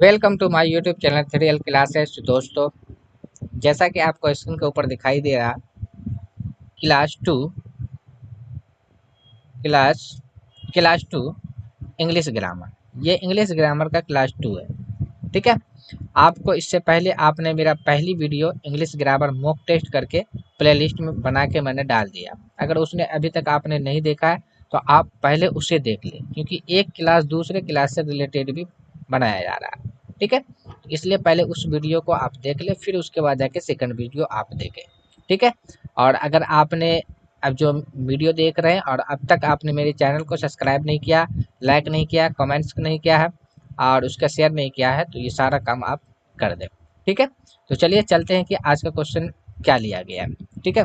Welcome to my YouTube channel 3L classes. दोस्तों, जैसा कि आपको स्क्रीन के ऊपर दिखाई दे रहा, class two class class two English grammar. ये इंग्लिश ग्रामर का क्लास 2 है। ठीक है। आपको इससे पहले आपने मेरा पहली video English grammar mock test करके प्लेलिस्ट में बना के मैंने डाल दिया। अगर उसने अभी तक आपने नहीं देखा है तो आप पहले उसे देख लें, क्योंकि एक क्लास दूसरे क्लास से रिलेटेड भी बनाया जा रहा है। ठीक है, इसलिए पहले उस वीडियो को आप देख लें, फिर उसके बाद जाके सेकंड वीडियो आप देखें। ठीक है। और अगर आपने अब जो वीडियो देख रहे हैं और अब तक आपने मेरे चैनल को सब्सक्राइब नहीं किया, लाइक नहीं किया, कमेंट्स नहीं किया है और उसका शेयर नहीं किया है, तो ये सारा काम आप कर दें। ठीक है। तो चलिए चलते हैं कि आज का क्वेश्चन क्या लिया गया है। ठीक है।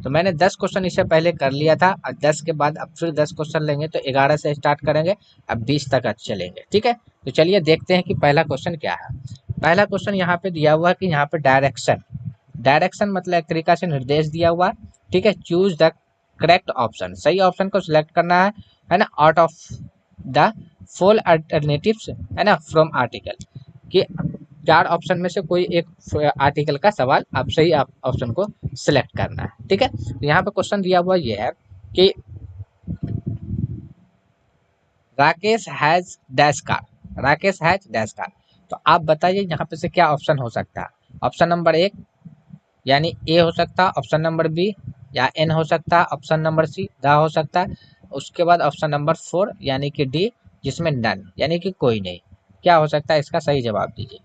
तो मैंने 10 क्वेश्चन इससे पहले कर लिया था और 10 के बाद अब फिर 10 क्वेश्चन लेंगे, तो 11 से स्टार्ट करेंगे, अब 20 तक चलेंगे। ठीक है। तो चलिए देखते हैं कि पहला क्वेश्चन क्या है। पहला क्वेश्चन यहाँ पे दिया हुआ है कि यहाँ पे डायरेक्शन डायरेक्शन मतलब एक तरीका से निर्देश दिया हुआ है। ठीक है। चूज द करेक्ट ऑप्शन, सही ऑप्शन को सिलेक्ट करना है ना, out of the four alternatives, है ना, फ्रॉम आर्टिकल, कि 4 ऑप्शन में से कोई एक आर्टिकल का सवाल आप सही ऑप्शन को सिलेक्ट करना है। ठीक है। तो यहाँ पे क्वेश्चन दिया हुआ ये है कि Rakesh has dash car, Rakesh has dash car. तो आप बताइए यहाँ पे से क्या ऑप्शन हो सकता है। ऑप्शन नंबर 1 यानी ए हो सकता है, ऑप्शन नंबर बी या एन हो सकता है, ऑप्शन नंबर सी द हो सकता है, उसके बाद ऑप्शन नंबर 4 यानी कि डी, जिसमें नन यानी कि कोई नहीं। क्या हो सकता है, इसका सही जवाब दीजिए।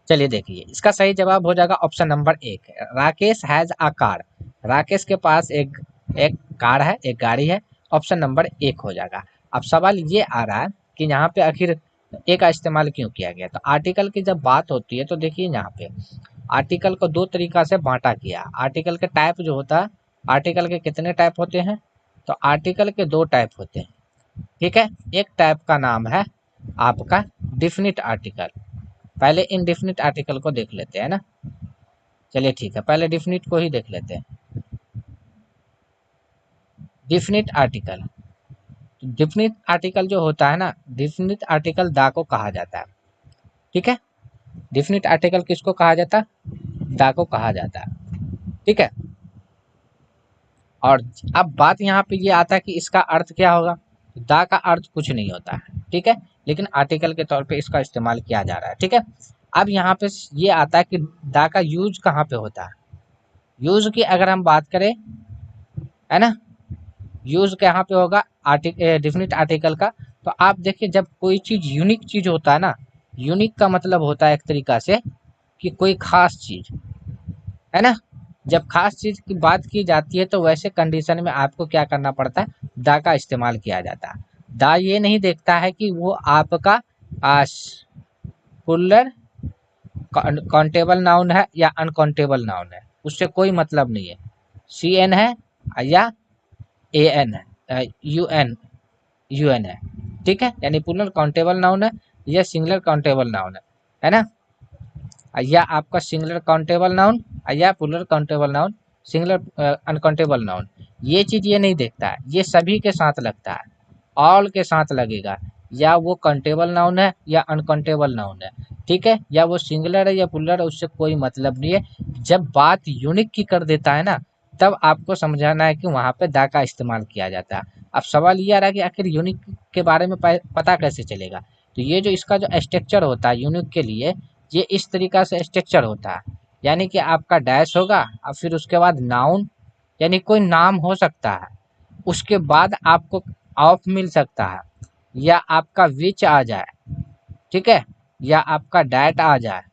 चलिए देखिए, इसका सही जवाब हो जाएगा option number 1, Rakesh has a car. Rakesh के पास एक एक कार है, एक गाड़ी है। ऑप्शन नंबर 1 हो जाएगा। अब सवाल ये आ रहा है कि यहाँ पे आखिर ए का इस्तेमाल क्यों किया गया। तो आर्टिकल की जब बात होती है तो देखिए यहाँ पे आर्टिकल को 2 तरीका से बांटा गया। आर्टिकल के टाइप जो होता है, आर्टिकल के कितने टाइप होते हैं, तो आर्टिकल के 2 टाइप होते हैं। ठीक है। एक टाइप का नाम है आपका डिफिनिट आर्टिकल। पहले इनडिफिनिट आर्टिकल को देख लेते हैं ना। चलिए ठीक है, पहले डिफिनिट को ही देख लेते हैं। डिफिनिट आर्टिकल, डिफिनिट आर्टिकल जो होता है ना, डिफिनिट आर्टिकल दा को कहा जाता है। ठीक है। डिफिनिट आर्टिकल किसको कहा जाता है, दा को कहा जाता है। ठीक है। और अब बात यहाँ पे ये आता है कि इसका अर्थ क्या होगा। दा का अर्थ कुछ नहीं होता है। ठीक है। लेकिन आर्टिकल के तौर पे इसका इस्तेमाल किया जा रहा है। ठीक है। अब यहाँ पे ये आता है कि दा का यूज कहाँ पे होता है। यूज की अगर हम बात करें, है ना, यूज कहाँ पे होगा, डिफिनिट आर्टिकल का। तो आप देखिए, जब कोई चीज यूनिक चीज होता है ना, यूनिक का मतलब होता है एक तरीका से कि कोई खास चीज, है ना। जब खास चीज की बात की जाती है तो वैसे कंडीशन में आपको क्या करना पड़ता है, दा का इस्तेमाल किया जाता है। दा ये नहीं देखता है कि वो आपका पुलर काउंटेबल नाउन है या अनकाउंटेबल नाउन है, उससे कोई मतलब नहीं है। सी एन है या ए एन है, यू एन है। ठीक है। यानी पुलर काउंटेबल नाउन है या सिंगुलर काउंटेबल नाउन है ना, या आपका सिंगुलर काउंटेबल नाउन या puller countable noun, singular uncountable noun. ये चीज ये नहीं देखता है, ये सभी के साथ लगता है, ऑल के साथ लगेगा। या वो काउंटेबल नाउन है या अनकाउंटेबल नाउन है। ठीक है। या वो सिंगुलर है या पुलर है, उससे कोई मतलब नहीं है। जब बात यूनिक की कर देता है ना, तब आपको समझाना है कि वहां पे दा का इस्तेमाल किया जाता है। अब सवाल ये आ रहा है कि आखिर यूनिक के बारे में पता कैसे चलेगा। तो ये जो इसका जो स्ट्रक्चर होता है यूनिक के लिए, ये इस तरीका से स्ट्रक्चर होता है। यानी कि आपका डैश होगा और फिर उसके बाद नाउन, यानी कोई नाम हो सकता है, उसके बाद आपको ऑफ मिल सकता है, या आपका विच आ जाए, ठीक है, या आपका डैट आ जाए,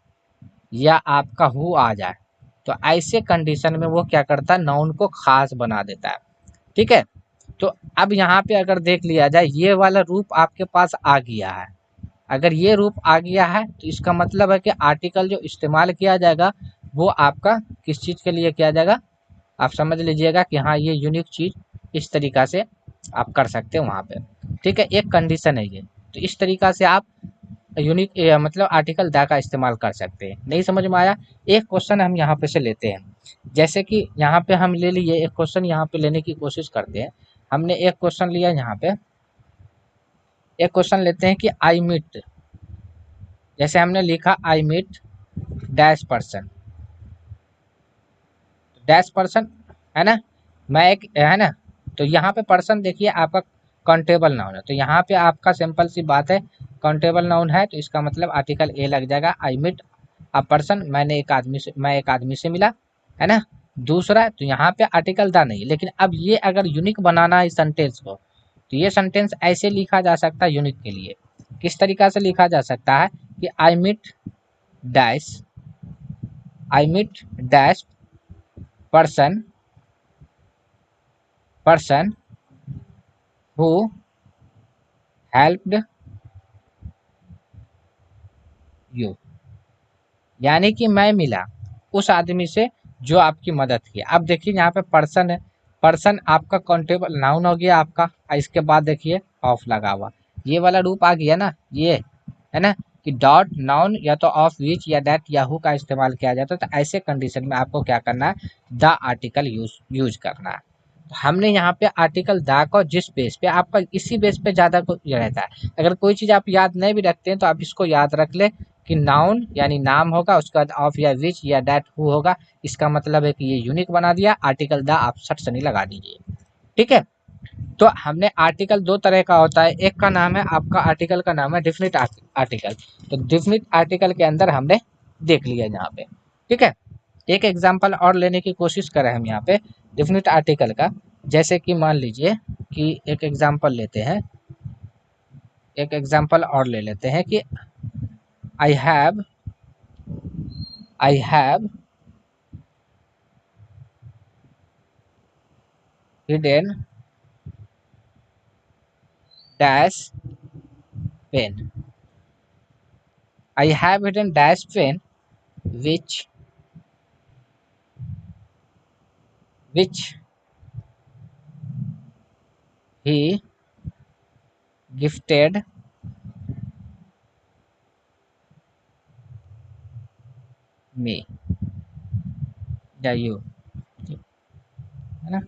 या आपका हु आ जाए। तो ऐसे कंडीशन में वो क्या करता है, नाउन को खास बना देता है। ठीक है। तो अब यहाँ पे अगर देख लिया जाए, ये वाला रूप आपके पास आ गया है। अगर ये रूप आ गया है तो इसका मतलब है कि आर्टिकल जो इस्तेमाल किया जाएगा वो आपका किस चीज़ के लिए किया जाएगा, आप समझ लीजिएगा कि हाँ ये यूनिक चीज़ इस तरीका से आप कर सकते हैं वहाँ पे। ठीक है। एक कंडीशन है ये। तो इस तरीका से आप यूनिक मतलब आर्टिकल दा का इस्तेमाल कर सकते हैं। नहीं समझ में आया। एक क्वेश्चन हम यहाँ पे से लेते हैं, जैसे कि यहाँ पे हम ले लिए एक क्वेश्चन, यहाँ पे लेने की कोशिश करते हैं। हमने एक क्वेश्चन लिया यहाँ पे, एक क्वेश्चन लेते हैं कि आई मीट, जैसे हमने लिखा I meet dash person, dash person है ना, मैं एक है ना, तो यहाँ पे पर्सन देखिए आपका काउंटेबल नाउन है, तो यहाँ पे आपका सिंपल सी बात है काउंटेबल नाउन है, तो इसका मतलब आर्टिकल ए लग जाएगा। आई मीट अ पर्सन, मैंने एक आदमी से, मैं एक आदमी से मिला, है ना। दूसरा तो यहाँ पे आर्टिकल दा नहीं, लेकिन अब ये अगर यूनिक बनाना है इस सेंटेंस को, तो ये सेंटेंस ऐसे लिखा जा सकता है यूनिक के लिए। किस तरीका से लिखा जा सकता है कि I meet dash, I meet dash person, person who helped you, यानी कि मैं मिला उस आदमी से जो आपकी मदद की। अब देखिए यहाँ पे पर्सन है, पर्सन आपका काउंटेबल नाउन हो गया आपका, और इसके बाद देखिए ऑफ लगा हुआ, ये वाला रूप आ गया ना, ये है ना कि डॉट नाउन या तो ऑफ विच या दैट या हु का इस्तेमाल किया जाता है, तो ऐसे कंडीशन में आपको क्या करना है, द आर्टिकल यूज करना है। तो हमने यहाँ पे आर्टिकल द को जिस बेस पे आपका, इसी बेस पे ज़्यादा रहता है। अगर कोई चीज़ आप याद नहीं भी रखते हैं तो आप इसको याद रख ले कि नाउन यानी नाम होगा, उसके बाद ऑफ या विच या दैट हु होगा, इसका मतलब है कि ये यूनिक बना दिया। आर्टिकल द आप सट से नहीं लगा दीजिए, ठीक है। तो हमने आर्टिकल दो तरह का होता है, एक का नाम है आपका, आर्टिकल का नाम है डिफिनिट आर्टिकल। तो डिफिनिट आर्टिकल के अंदर हमने देख लिया यहाँ पे, ठीक है। एक एग्जांपल और लेने की कोशिश करें हम यहाँ पे डिफिनिट आर्टिकल का, जैसे कि मान लीजिए कि एक एग्जांपल लेते हैं, एक एग्जांपल और ले लेते हैं कि I have, I have hidden dash pen, I have hidden dash pen which which he gifted me या यू, है ना,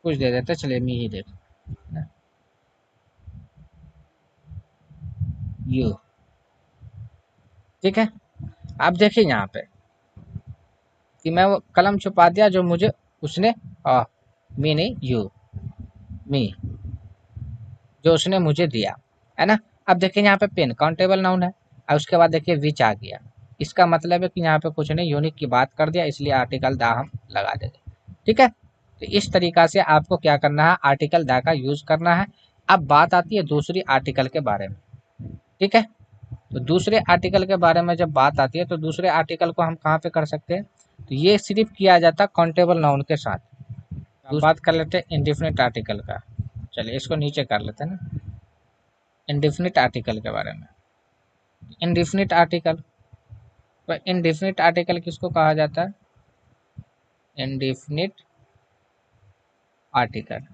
कुछ दे देते, चलिए मी ही देख यू, ठीक है। आप देखिए यहाँ पे कि मैं वो कलम छुपा दिया जो मुझे उसने, मी नहीं यू, मी जो उसने मुझे दिया, है ना। अब देखिए यहाँ पे पेन काउंटेबल नाउन है, और उसके बाद देखिए विच आ गया, इसका मतलब है कि यहाँ पे कुछ नहीं, यूनिक की बात कर दिया, इसलिए आर्टिकल दा हम लगा देंगे, ठीक है। तो इस तरीका से आपको क्या करना है, आर्टिकल दा का यूज करना है। अब बात आती है दूसरी आर्टिकल के बारे में, ठीक है। तो दूसरे आर्टिकल के बारे में जब बात आती है, तो दूसरे आर्टिकल को हम कहाँ पे कर सकते हैं, तो ये सिर्फ किया जाता है काउंटेबल नाउन के साथ। बात कर लेते हैं इंडेफिनिट आर्टिकल का, चलिए इसको नीचे कर लेते हैं ना, इंडेफिनिट आर्टिकल के बारे में। इंडेफिनिट आर्टिकल, तो इंडेफिनिट आर्टिकल किसको कहा जाता है, इंडेफिनिट आर्टिकल।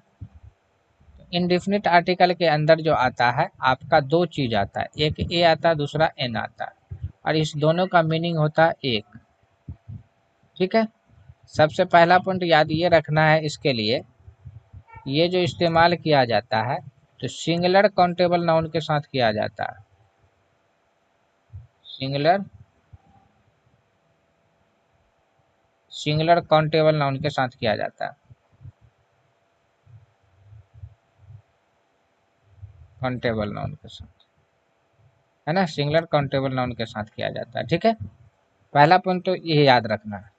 इंडेफिनिट आर्टिकल के अंदर जो आता है आपका दो चीज आता है, एक ए आता है, दूसरा एन आता है, और इस दोनों का मीनिंग होता है एक, ठीक है। सबसे पहला पॉइंट याद ये रखना है इसके लिए, ये जो इस्तेमाल किया जाता है तो सिंगुलर काउंटेबल नाउन के साथ किया जाता है, सिंगुलर, सिंगुलर काउंटेबल नाउन के साथ किया जाता है, काउंटेबल नाउन के साथ, है ना, सिंगुलर काउंटेबल नाउन के साथ किया जाता है, ठीक है। पहला पॉइंट तो ये याद रखना है,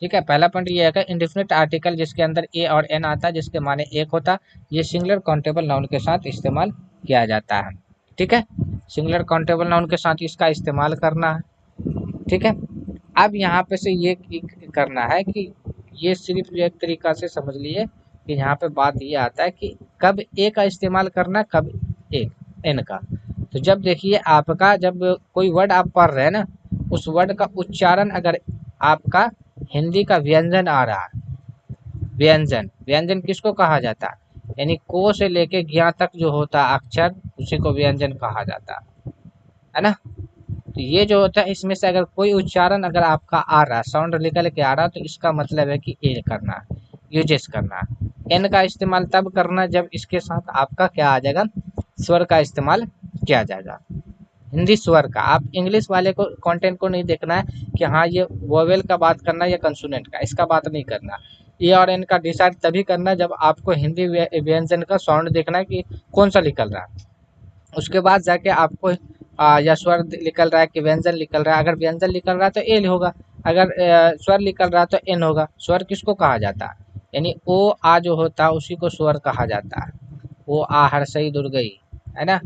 ठीक है। पहला पॉइंट ये है कि इंडेफिनिट आर्टिकल जिसके अंदर ए और एन आता है, जिसके माने एक होता, ये सिंगुलर काउंटेबल नाउन के साथ इस्तेमाल किया जाता है, ठीक है। सिंगुलर काउंटेबल नाउन के साथ इसका इस्तेमाल करना है, ठीक है। अब यहाँ पे से ये करना है कि ये सिर्फ एक तरीका से समझ लिए कि यहाँ पे बात ये आता है कि कब ए का इस्तेमाल करना, कब एक एन का। तो जब देखिए आपका, जब कोई वर्ड आप पढ़ रहे हैं ना, उस वर्ड का उच्चारण अगर आपका हिंदी का व्यंजन आ रहा है, व्यंजन, व्यंजन किसको कहा जाता है, यानी को से लेके ज्ञा तक जो होता है अक्षर, उसी को व्यंजन कहा जाता है ना। तो ये जो होता है इसमें से अगर कोई उच्चारण अगर आपका आ रहा है, साउंड निकल के आ रहा है, तो इसका मतलब है कि ए करना है, यूजेस करना है। एन का इस्तेमाल तब करना जब इसके साथ आपका क्या आ जाएगा, स्वर का इस्तेमाल किया जाएगा। हिंदी स्वर का, आप इंग्लिश वाले को कंटेंट को नहीं देखना है कि हाँ ये वोवेल का बात करना है या कंसोनेंट का, इसका बात नहीं करना। ए और एन का डिसाइड तभी करना है जब आपको हिंदी व्यंजन का साउंड देखना है कि कौन सा निकल रहा है। उसके बाद जाके आपको या स्वर निकल रहा है कि व्यंजन निकल रहा है। अगर व्यंजन निकल रहा है तो ए होगा, अगर स्वर निकल रहा है तो एन होगा। स्वर किसको कहा जाता है, यानी ओ आ जो होता है उसी को स्वर कहा जाता है। ओ आ हर्षई दुर्गई, है ना,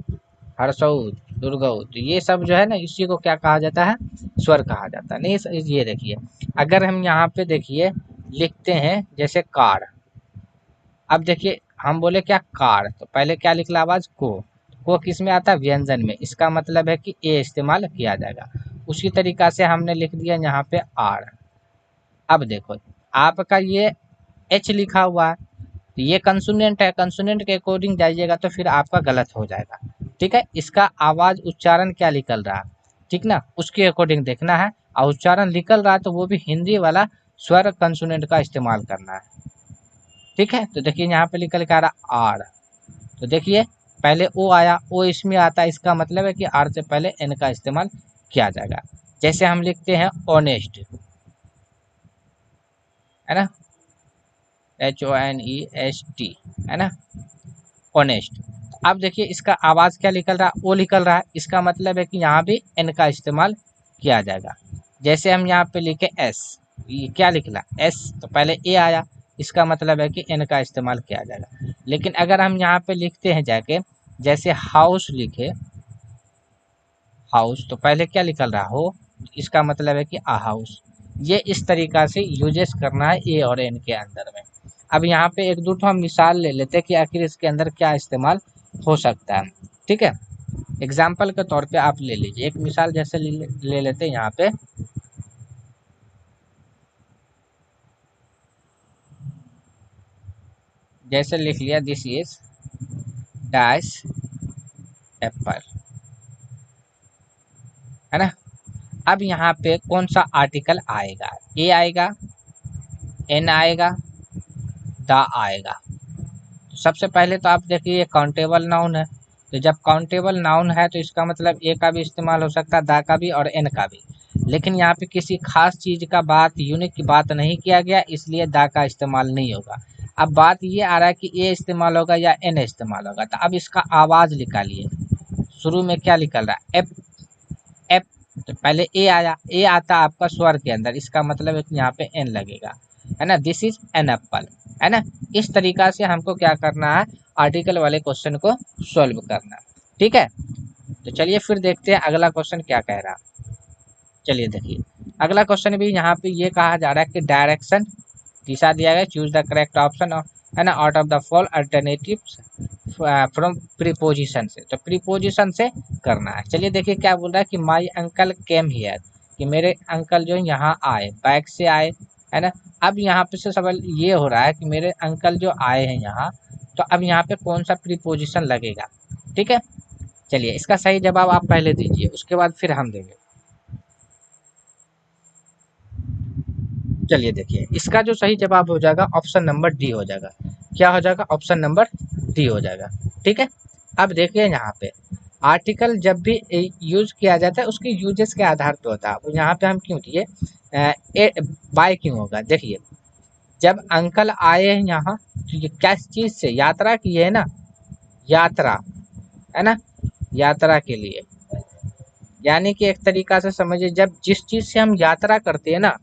हर्षऊ दुर्गऊ, तो ये सब जो है ना इसी को क्या कहा जाता है, स्वर कहा जाता है। नहीं, ये देखिए अगर हम यहाँ पे देखिए लिखते हैं जैसे कार, अब देखिए हम बोले क्या कार, तो पहले क्या निकला आवाज को किस में आता है, व्यंजन में, इसका मतलब है कि ए इस्तेमाल किया जाएगा। उसी तरीका से हमने लिख दिया यहाँ पे आर। अब देखो आपका ये एच लिखा हुआ है, तो ये कंसोनेंट है, कंसोनेंट के अकॉर्डिंग जाइएगा तो फिर आपका गलत हो जाएगा। ठीक है, इसका आवाज उच्चारण क्या निकल रहा है, ठीक ना, उसके अकॉर्डिंग देखना है। और उच्चारण निकल रहा है तो वो भी हिंदी वाला स्वर कंसोनेंट का इस्तेमाल करना है। ठीक है, तो देखिए यहाँ पे निकल के आ रहा आर, तो देखिए पहले ओ आया, ओ इसमें आता है, इसका मतलब है कि आर से पहले एन का इस्तेमाल किया जाएगा। जैसे हम लिखते हैं ऑनेस्ट, है ना, HONEST, है ना, ऑनेस्ट। अब देखिए इसका आवाज क्या निकल रहा है, ओ निकल रहा है, इसका मतलब है कि यहाँ भी एन का इस्तेमाल किया जाएगा। जैसे हम यहाँ पे लिखे एस, ये क्या निकला एस, तो पहले ए आया, इसका मतलब है कि एन का इस्तेमाल किया जाएगा। लेकिन अगर हम यहाँ पे लिखते हैं जाके जैसे हाउस लिखे, हाउस, तो पहले क्या निकल रहा हो, इसका मतलब है कि आ हाउस। ये इस तरीका से यूजेस करना है ए और एन के अंदर में। अब यहाँ पे एक दो हम मिसाल ले लेते हैं कि आखिर इसके अंदर क्या इस्तेमाल हो सकता है। ठीक है, एग्जाम्पल के तौर पे आप ले लीजिए, एक मिसाल जैसे ले लेते हैं यहाँ पे, जैसे लिख लिया दिस इज डैश एप्पल, है ना। अब यहाँ पे कौन सा आर्टिकल आएगा, ए आएगा, एन आएगा, द आएगा। तो सबसे पहले तो आप देखिए ये काउंटेबल नाउन है, तो जब काउंटेबल नाउन है तो इसका मतलब ए का भी इस्तेमाल हो सकता है, दा का भी और एन का भी। लेकिन यहाँ पे किसी खास चीज का बात, यूनिक की बात नहीं किया गया, इसलिए दा का इस्तेमाल नहीं होगा। अब बात ये आ रहा है कि ए इस्तेमाल होगा या एन इस्तेमाल होगा, तो अब इसका आवाज निकालिए। शुरू में क्या निकल रहा है, एप, एप, तो पहले ए आया, ए आता आपका स्वर के अंदर, इसका मतलब है कि यहाँ पे एन लगेगा, है ना, दिस इज एन एप्पल, है ना। इस तरीका से हमको क्या करना है, आर्टिकल वाले क्वेश्चन को सॉल्व करना। ठीक है, तो चलिए फिर देखते हैं अगला क्वेश्चन क्या कह रहा है। चलिए देखिए अगला क्वेश्चन भी यहाँ पे ये कहा जा रहा है कि डायरेक्शन दिशा दिया गया, चूज द करेक्ट ऑप्शन, है ना, out of the fall alternatives from preposition से, तो प्रीपोजिशन से करना है। चलिए देखिए क्या बोल रहा है कि माई अंकल केम हियर, कि मेरे अंकल जो यहाँ आए, बैक से आए, है ना। अब यहाँ पे से सवाल ये हो रहा है कि मेरे अंकल जो आए हैं यहाँ, तो अब यहाँ पे कौन सा प्रीपोजिशन लगेगा। ठीक है, चलिए इसका सही जवाब आप पहले दीजिए, उसके बाद फिर हम देंगे। चलिए देखिए इसका जो सही जवाब हो जाएगा ऑप्शन नंबर डी हो जाएगा। क्या हो जाएगा, ऑप्शन नंबर डी हो जाएगा। ठीक है, अब देखिए यहाँ पे आर्टिकल जब भी यूज किया जाता है उसके यूजेस के आधार पे होता है। अब यहाँ पे हम क्यों दिए बाय क्यों होगा, देखिए जब अंकल आए हैं यहाँ, तो ये क्या चीज से यात्रा की है ना, यात्रा, है ना, यात्रा के लिए, यानी कि एक तरीका से समझिए जब जिस चीज से हम यात्रा करते हैं ना,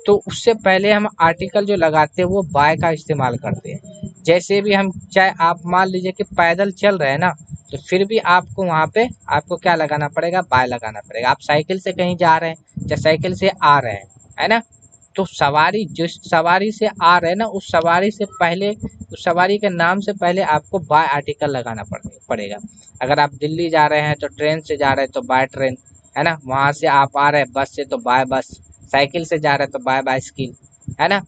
तो उससे पहले हम आर्टिकल जो लगाते हैं वो बाय का इस्तेमाल करते हैं। जैसे भी हम, चाहे आप मान लीजिए कि पैदल चल रहे हैं ना, तो फिर भी आपको वहाँ पे आपको क्या लगाना पड़ेगा, बाय लगाना पड़ेगा। आप साइकिल से कहीं जा रहे हैं या साइकिल से आ रहे हैं, है ना, तो सवारी जिस सवारी से आ रहे हैं ना, उस सवारी से पहले, उस सवारी के नाम से पहले आपको बाय आर्टिकल लगाना पड़ेगा। अगर आप दिल्ली जा रहे हैं तो ट्रेन से जा रहे हैं तो बाय ट्रेन, है ना, वहाँ से आप आ रहे हैं बस से तो बाय बस, साइकिल से जा रहे हैं तो बाय बाइसिकल, है ना।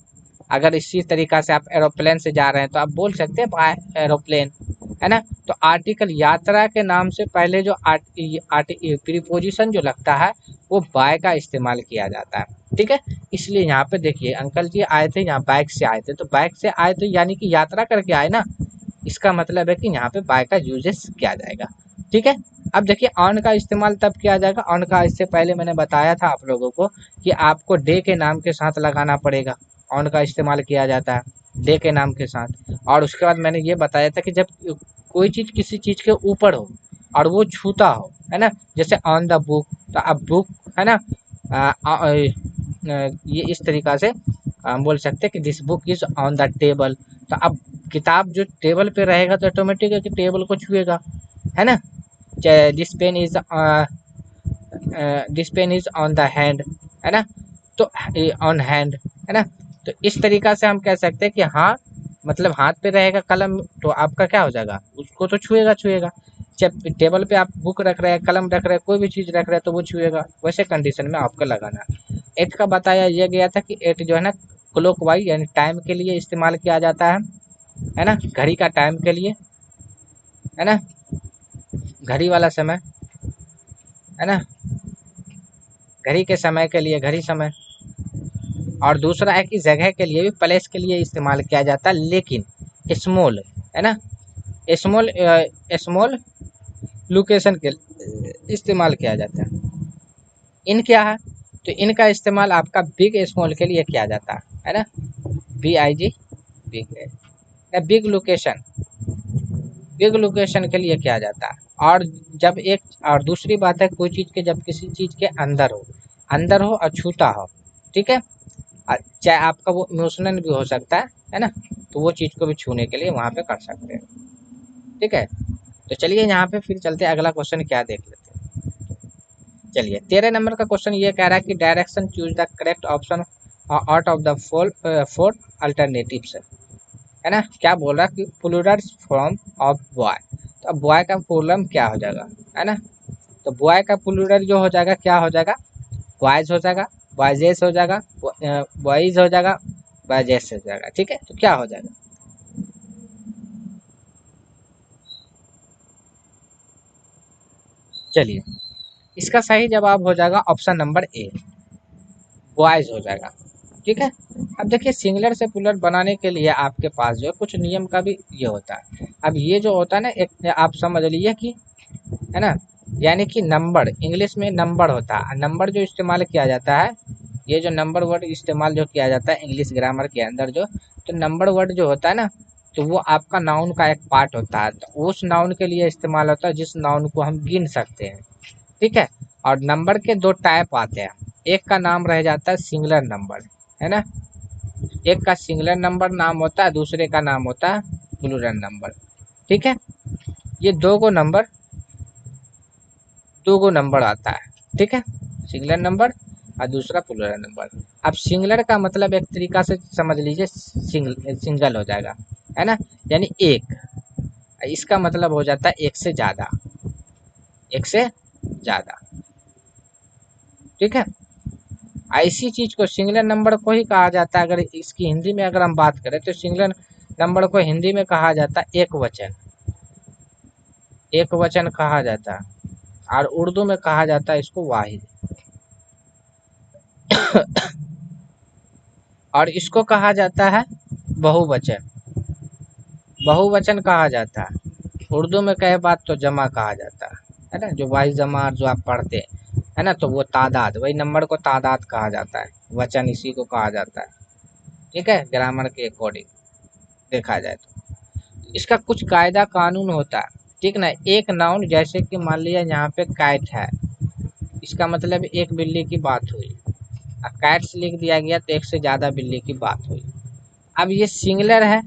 अगर इसी तरीका से आप एरोप्लेन से जा रहे हैं तो आप बोल सकते हैं बाय एरोप्लेन, है ना। तो आर्टिकल यात्रा के नाम से पहले जो प्रीपोजिशन जो लगता है वो बाय का इस्तेमाल किया जाता है। ठीक है, इसलिए यहाँ पे देखिए अंकल जी आए थे यहाँ बाइक से आए थे, तो बाइक से आए थे यानी कि यात्रा करके आए ना, इसका मतलब है कि यहाँ पे बाय का यूजेस किया जाएगा। ठीक है, अब देखिए ऑन का इस्तेमाल तब किया जाएगा। ऑन का इससे पहले मैंने बताया था आप लोगों को कि आपको डे के नाम के साथ लगाना पड़ेगा। ऑन का इस्तेमाल किया जाता है डे के नाम के साथ। और उसके बाद मैंने ये बताया था कि जब कोई चीज़ किसी चीज़ के ऊपर हो और वो छूता हो, है ना, जैसे ऑन द बुक, तो अब बुक है ना, ये इस तरीक़ा से हम बोल सकते हैं कि this book is on the table. तो अब किताब जो टेबल पे रहेगा तो ऑटोमेटिक है कि टेबल को छुएगा, है ना। This pen is on the hand, है ना, तो ऑन हैंड, है ना। तो इस तरीक़ा से हम कह सकते हैं कि हाँ, मतलब हाथ पे रहेगा कलम तो आपका क्या हो जाएगा, उसको तो छुएगा छुएगा। जब टेबल पे आप बुक रख रहे हैं, कलम रख रहे हैं, कोई भी चीज़ रख रहे हैं तो वो छुएगा। वैसे कंडीशन में आपको लगाना। एट का बताया ये गया था कि एट जो है ना क्लॉक वाइज यानी टाइम के लिए इस्तेमाल किया जाता है ना, घड़ी का टाइम के लिए, है ना, घड़ी वाला समय, है ना, घड़ी के समय के लिए घड़ी समय। और दूसरा है कि जगह के लिए भी, प्लेस के लिए इस्तेमाल किया जाता है, लेकिन स्मॉल, है ना, स्मॉल स्मॉल लोकेशन के इस्तेमाल किया जाता है। इन क्या है, तो इनका इस्तेमाल आपका बिग स्मॉल के लिए किया जाता है ना, BIG big, big location, big location के लिए किया जाता है। और जब एक और दूसरी बात है, कोई चीज़ के जब किसी चीज़ के अंदर हो और छूता हो, ठीक है, चाहे आपका वो इमोशनल भी हो सकता है ना, तो वो चीज़ को भी छूने के लिए वहाँ पे कर सकते हैं। ठीक है, तो चलिए यहाँ पे फिर चलते हैं, अगला क्वेश्चन क्या देख लेते हैं। चलिए 13 नंबर का क्वेश्चन ये कह रहा है कि direction choose the correct option out of the four alternatives, है ना। क्या बोल रहा है कि प्लूरल फॉर्म ऑफ बॉय, तो अब बॉय का प्लूरल क्या हो जाएगा, है ना, तो बॉय का प्लूरल जो हो जाएगा क्या हो जाएगा, बॉयज हो जाएगा, बॉयजेस हो जाएगा, बॉयज हो जाएगा, बॉयजेस हो जाएगा। ठीक है, तो क्या हो जाएगा, चलिए इसका सही जवाब हो जाएगा ऑप्शन नंबर ए, बॉयज हो जाएगा। ठीक है, अब देखिए सिंगुलर से प्लूरल बनाने के लिए आपके पास जो है कुछ नियम का भी ये होता है। अब ये जो होता है ना, एक आप समझ लीजिए कि, है ना, यानी कि नंबर, इंग्लिश में नंबर होता है, नंबर जो इस्तेमाल किया जाता है, ये जो नंबर वर्ड इस्तेमाल जो किया जाता है इंग्लिश ग्रामर के अंदर जो, तो नंबर वर्ड जो होता है ना, तो वो आपका नाउन का एक पार्ट होता है, तो उस नाउन के लिए इस्तेमाल होता है जिस नाउन को हम गिन सकते हैं। ठीक है, और नंबर के दो टाइप आते हैं, एक का नाम रह जाता है सिंगुलर नंबर, है ना, एक का सिंगुलर नंबर नाम होता है, दूसरे का नाम होता है प्लूरल नंबर। ठीक है, ये दो गो नंबर आता है। ठीक है, सिंगुलर नंबर और दूसरा प्लूरल नंबर। अब सिंगुलर का मतलब एक तरीका से समझ लीजिए सिंगल हो जाएगा, है ना, यानी एक, इसका मतलब हो जाता है एक से ज़्यादा, एक से ज़्यादा। ठीक है, ऐसी चीज़ को सिंगुलर नंबर को ही कहा जाता है। अगर इसकी हिंदी में अगर हम बात करें तो सिंगुलर नंबर को हिंदी में कहा जाता है एक वचन, एक वचन कहा जाता है, और उर्दू में कहा जाता है इसको वाहिद। और इसको कहा जाता है बहुवचन, बहुवचन कहा जाता है। उर्दू में कहे बात तो जमा कहा जाता है ना, जो वाहिद जमा जो आप पढ़ते हैं, है ना, तो वो तादाद, वही नंबर को तादाद कहा जाता है, वचन इसी को कहा जाता है। ठीक है, ग्रामर के अकॉर्डिंग देखा जाए तो इसका कुछ कायदा कानून होता है। ठीक ना, एक नाउन जैसे कि मान लिया यहाँ पे कैट है, इसका मतलब एक बिल्ली की बात हुई, अब कैट्स लिख दिया गया तो एक से ज़्यादा बिल्ली की बात हुई। अब ये सिंगुलर है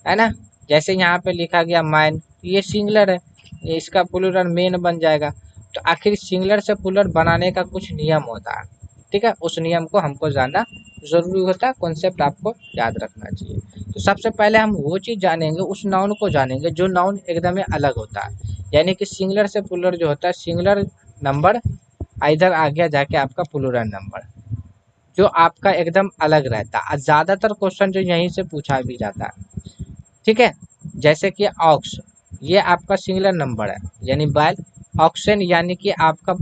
ना, जैसे यहाँ पे लिखा गया मैन, ये सिंगुलर है, ये इसका प्लूरल मेन बन जाएगा। तो आखिर सिंगुलर से प्लूरल बनाने का कुछ नियम होता है। ठीक है, उस नियम को हमको जानना ज़रूरी होता है, कॉन्सेप्ट आपको याद रखना चाहिए। तो सबसे पहले हम वो चीज़ जानेंगे, उस नाउन को जानेंगे जो नाउन एकदम अलग होता है, यानी कि सिंगुलर से प्लूरल जो होता है, सिंगुलर नंबर इधर आ गया जाके आपका प्लूरल नंबर, जो आपका एकदम अलग रहता है। ज़्यादातर क्वेश्चन जो यहीं से पूछा भी जाता है। ठीक है, जैसे कि ऑक्स, ये आपका सिंगुलर नंबर है यानी बैल, ऑक्सन यानी कि आपका,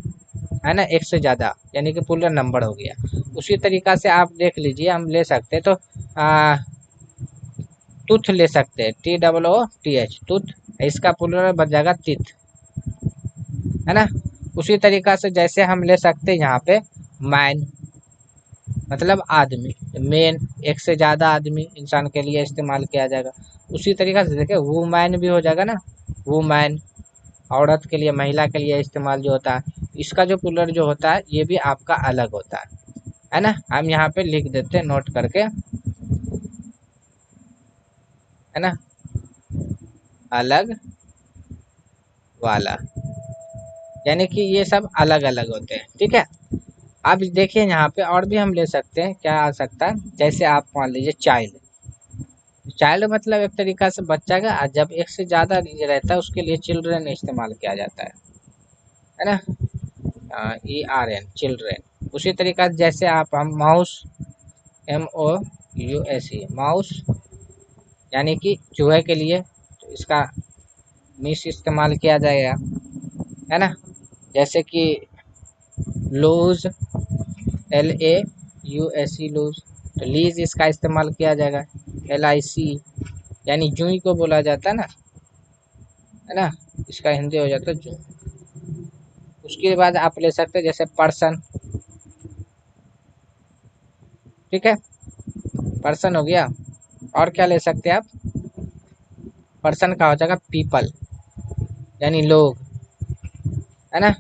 है ना, एक से ज़्यादा यानी कि प्लूरल नंबर हो गया। उसी तरीक़ा से आप देख लीजिए, हम ले सकते हैं तो तुथ ले सकते हैं, TOOTH, तुथ। इसका प्लूरल बन जाएगा तिथ, है ना। उसी तरीका से जैसे हम ले सकते हैं यहाँ पे मैन, मतलब आदमी, मेन एक से ज़्यादा आदमी इंसान के लिए इस्तेमाल किया जाएगा। उसी तरीका से देखिए वुमैन भी हो जाएगा ना, वुमैन औरत के लिए, महिला के लिए इस्तेमाल जो होता है, इसका जो प्लूरल जो होता है ये भी आपका अलग होता है ना। हम यहाँ पे लिख देते हैं नोट करके, है ना, अलग वाला, यानी कि ये सब अलग अलग होते हैं, ठीक है। अब देखिए यहाँ पे और भी हम ले सकते हैं, क्या आ सकता है, जैसे आप मान लीजिए चाइल्ड, चाइल्ड मतलब एक तरीका से बच्चा का, और जब एक से ज़्यादा रहता है उसके लिए चिल्ड्रन इस्तेमाल किया जाता है ना, ERN चिल्ड्रन। उसी तरीका से जैसे आप हम माउस, MOUSE माउस, यानी कि चूहे के लिए, तो इसका मिस इस्तेमाल किया जाएगा, है ना। जैसे कि लूज, LAUSE लूज, तो लीज इसका इस्तेमाल किया जाएगा, LIC, यानी जूई को बोला जाता है ना, इसका हिंदी हो जाता है जू। उसके बाद आप ले सकते हैं जैसे पर्सन, ठीक है, पर्सन हो गया। और क्या ले सकते हैं आप, पर्सन का हो जाएगा पीपल, यानी लोग, है ना।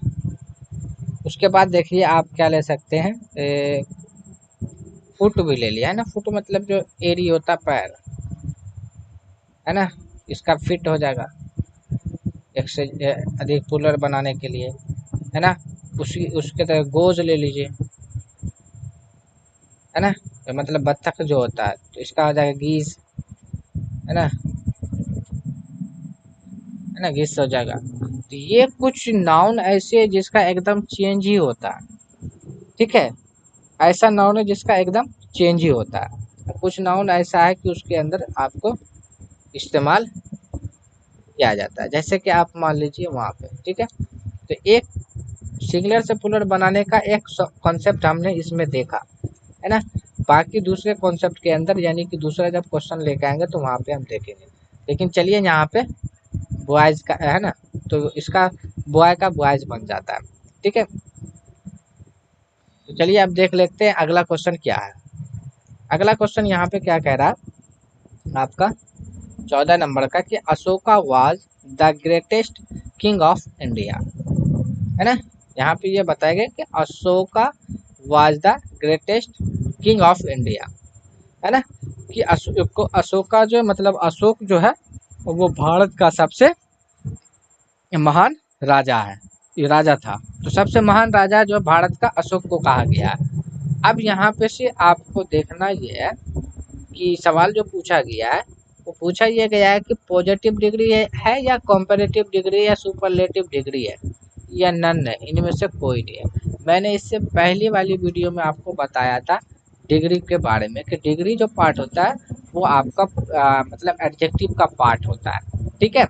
उसके बाद देखिए आप क्या ले सकते हैं, फुट भी ले लिया, है ना। फुट मतलब जो एरी होता पैर, है ना, इसका फिट हो जाएगा एक से अधिक कूलर बनाने के लिए, है ना। उसी उसके तरह गोज ले लीजिए, है ना, तो मतलब बत्तख जो होता है, तो इसका हो जाएगा गीज, है ना, गीज हो जाएगा। तो ये कुछ नाउन ऐसे है जिसका एकदम चेंज ही होता है, ठीक है। ऐसा नाउन है जिसका एकदम चेंज ही होता है, कुछ नाउन ऐसा है कि उसके अंदर आपको इस्तेमाल किया जाता है, जैसे कि आप मान लीजिए वहाँ पे, ठीक है। तो एक सिंगुलर से प्लूरल बनाने का एक कॉन्सेप्ट हमने इसमें देखा, है ना। बाकी दूसरे कॉन्सेप्ट के अंदर, यानी कि दूसरा जब क्वेश्चन लेके आएंगे तो वहाँ पे हम देखेंगे। लेकिन चलिए यहाँ पे बॉयज का है ना, तो इसका बॉय का बॉयज बन जाता है, ठीक है। तो चलिए अब देख लेते हैं अगला क्वेश्चन क्या है। अगला क्वेश्चन यहाँ पे क्या कह रहा है आपका 14 नंबर का, कि Ashoka was the greatest king of India, है ना। यहाँ पे ये बताया गया कि Ashoka was the greatest king of India, है ना, कि अशोका जो मतलब अशोक जो है वो भारत का सबसे महान राजा है, ये राजा था। तो सबसे महान राजा जो भारत का अशोक को कहा गया है। अब यहाँ पे से आपको देखना ये है कि सवाल जो पूछा गया है वो पूछा ये गया है कि पॉजिटिव डिग्री है या कंपैरेटिव डिग्री या सुपरलेटिव डिग्री है या नन है, इनमें से कोई नहीं है। मैंने इससे पहली वाली वीडियो में आपको बताया था डिग्री के बारे में, कि डिग्री जो पार्ट होता है वो आपका मतलब एडजेक्टिव का पार्ट होता है, ठीक है।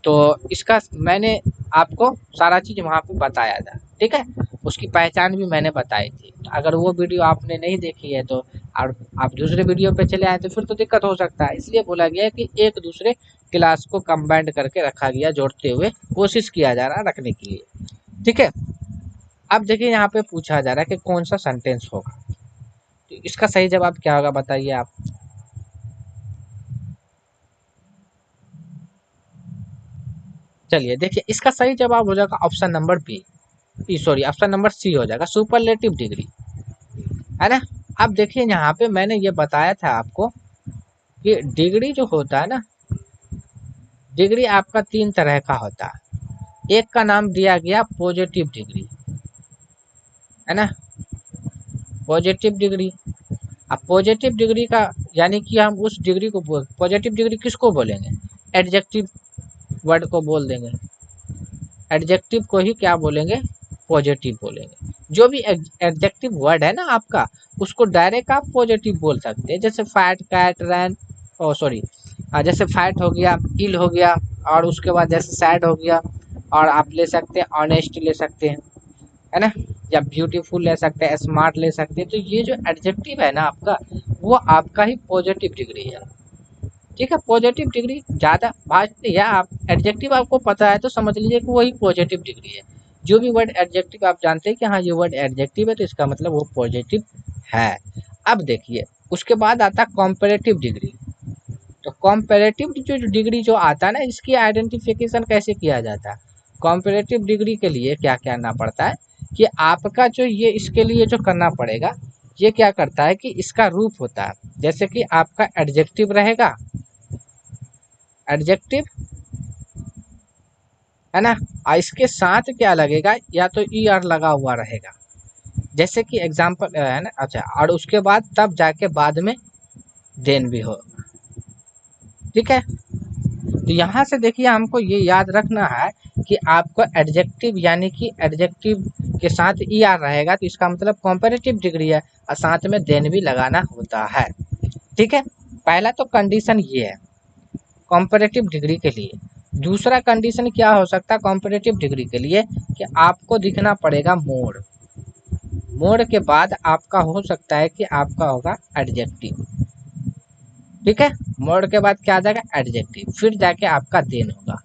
तो इसका मैंने आपको सारा चीज़ वहाँ पे बताया था, ठीक है। उसकी पहचान भी मैंने बताई थी। तो अगर वो वीडियो आपने नहीं देखी है तो और आप दूसरे वीडियो पे चले आए तो फिर तो दिक्कत हो सकता है, इसलिए बोला गया है कि एक दूसरे क्लास को कंबाइंड करके रखा गया, जोड़ते हुए कोशिश किया जा रहा है रखने के लिए, ठीक है। अब देखिए यहाँ पे पूछा जा रहा है कि कौन सा सेंटेंस होगा, तो इसका सही जवाब क्या होगा बताइए आप। चलिए देखिए इसका सही जवाब हो जाएगा option number B, sorry option number C हो जाएगा, सुपरलेटिव डिग्री, है ना। अब देखिए यहाँ पे मैंने ये बताया था आपको कि डिग्री जो होता है ना, डिग्री आपका तीन तरह का होता है। एक का नाम दिया गया पॉजिटिव डिग्री, है ना, पॉजिटिव डिग्री। अब पॉजिटिव डिग्री का यानी कि हम उस डिग्री को पॉजिटिव डिग्री किसको बोलेंगे, एडजेक्टिव वर्ड को बोल देंगे, एडजेक्टिव को ही क्या बोलेंगे, पॉजिटिव बोलेंगे। जो भी एडजेक्टिव वर्ड है ना आपका, उसको डायरेक्ट आप पॉजिटिव बोल सकते हैं, जैसे फैट, कैट, रैन, ओ सॉरी, जैसे फैट हो गया, इल हो गया, और उसके बाद जैसे सैड हो गया, और आप ले सकते हैं ऑनेस्ट ले सकते हैं, है ना, या ब्यूटीफुल ले सकते हैं, स्मार्ट ले सकते हैं। तो ये जो एडजेक्टिव है ना आपका, वो आपका ही पॉजिटिव डिग्री है, ठीक है। पॉजिटिव डिग्री ज़्यादा भास्ट नहीं है, आप एडजेक्टिव आपको पता है तो समझ लीजिए कि वही पॉजिटिव डिग्री है। जो भी वर्ड एडजेक्टिव आप जानते हैं कि हाँ ये वर्ड एडजेक्टिव है तो इसका मतलब वो पॉजिटिव है। अब देखिए उसके बाद आता है कॉम्पेरेटिव डिग्री। तो कॉम्पेरेटिव जो डिग्री जो आता है ना, इसकी आइडेंटिफिकेशन कैसे किया जाता है। कॉम्पेरेटिव डिग्री के लिए क्या करना पड़ता है कि आपका जो ये इसके लिए जो करना पड़ेगा, ये क्या करता है कि इसका रूप होता है। जैसे कि आपका एडजेक्टिव रहेगा, एडजेक्टिव है ना, और इसके साथ क्या लगेगा, या तो ई आर लगा हुआ रहेगा। जैसे कि एग्जाम्पल है ना, अच्छा, और उसके बाद तब जाके बाद में देन भी हो। ठीक है। तो यहाँ से देखिए हमको ये याद रखना है कि आपको एडजेक्टिव यानी कि एडजेक्टिव के साथ ई आर रहेगा तो इसका मतलब कॉम्पेरेटिव डिग्री है, और साथ में देन भी लगाना होता है। ठीक है। पहला तो कंडीशन ये है कॉम्पेरेटिव डिग्री के लिए। दूसरा कंडीशन क्या हो सकता है कॉम्पेरेटिव डिग्री के लिए, कि आपको दिखना पड़ेगा मोड। मोड के बाद आपका हो सकता है कि आपका होगा एडजेक्टिव। ठीक है। मोड के बाद क्या आ जाएगा एडजेक्टिव, फिर जाके आपका देन होगा।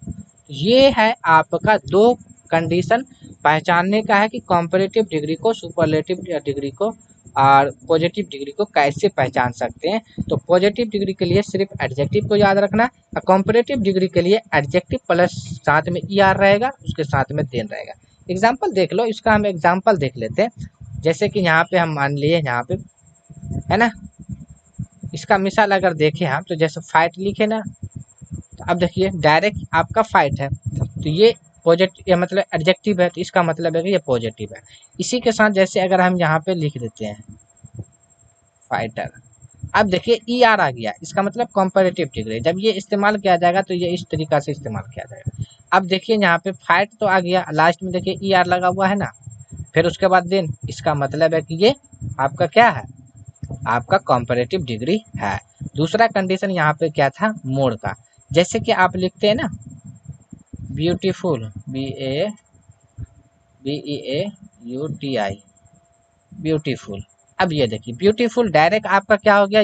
ये है आपका दो कंडीशन पहचानने का है कि कॉम्पेरेटिव डिग्री को, सुपरलेटिव डिग्री को और पॉजिटिव डिग्री को कैसे पहचान सकते हैं। तो पॉजिटिव डिग्री के लिए सिर्फ एडजेक्टिव को याद रखना, और कॉम्पेरेटिव डिग्री के लिए एडजेक्टिव प्लस साथ में ई आर रहेगा, उसके साथ में देन रहेगा। एग्जाम्पल देख लो, इसका हम एग्जाम्पल देख लेते हैं। जैसे कि यहाँ पे हम मान लिए, यहाँ पे है ना, इसका मिसाल अगर देखें हम तो जैसे फाइट लिखे ना, तो अब देखिए डायरेक्ट आपका फाइट है तो ये पॉजिटिव या मतलब एडजेक्टिव है, तो इसका मतलब है कि ये पॉजिटिव है। इसी के साथ जैसे अगर हम यहाँ पे लिख देते हैं फाइटर, अब देखिए ई आर आ गया, इसका मतलब कंपैरेटिव डिग्री। जब ये इस्तेमाल किया जाएगा तो ये इस तरीका से इस्तेमाल किया जाएगा। अब देखिए यहाँ पे फाइट तो आ गया, लास्ट में देखिए ई आर लगा हुआ है ना, फिर उसके बाद देन, इसका मतलब है कि ये आपका क्या है, आपका कंपैरेटिव डिग्री है। दूसरा कंडीशन यहाँ पे क्या था मोड का। जैसे कि आप लिखते हैं ना ब्यूटीफुल, BEAUTI, ब्यूटीफुल। अब ये देखिए ब्यूटीफुल डायरेक्ट आपका क्या हो गया,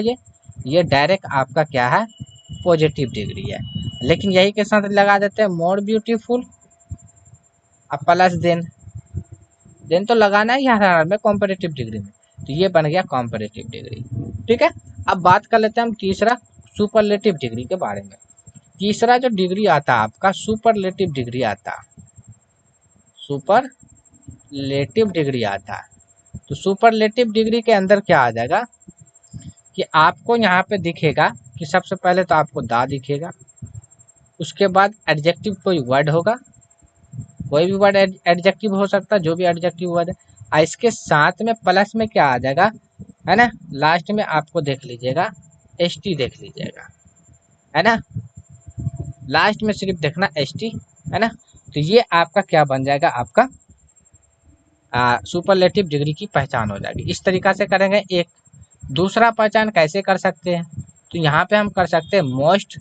ये डायरेक्ट आपका क्या है पॉजिटिव डिग्री है। लेकिन यही के साथ लगा देते हैं मोर ब्यूटीफुल अब प्लस देन तो लगाना ही है हर हाल में कॉम्पेरेटिव डिग्री में, तो ये बन गया कॉम्पेरेटिव डिग्री। ठीक है। अब बात कर लेते हैं हम तीसरा सुपरलेटिव डिग्री के बारे में। तीसरा जो डिग्री आता है आपका सुपरलेटिव डिग्री आता है, सुपरलेटिव डिग्री आता है। तो सुपरलेटिव डिग्री के अंदर क्या आ जाएगा कि आपको यहाँ पे दिखेगा कि सबसे पहले तो आपको दा दिखेगा, उसके बाद एडजेक्टिव कोई वर्ड होगा, कोई भी वर्ड एडजेक्टिव हो सकता है, जो भी एडजेक्टिव वर्ड है, और इसके साथ में प्लस में क्या आ जाएगा, है ना, लास्ट में आपको देख लीजिएगा ST देख लीजिएगा, है ना, लास्ट में सिर्फ देखना ST, है ना। तो ये आपका क्या बन जाएगा, आपका सुपरलेटिव डिग्री की पहचान हो जाएगी। इस तरीका से करेंगे। एक दूसरा पहचान कैसे कर सकते हैं, तो यहाँ पे हम कर सकते हैं मोस्ट,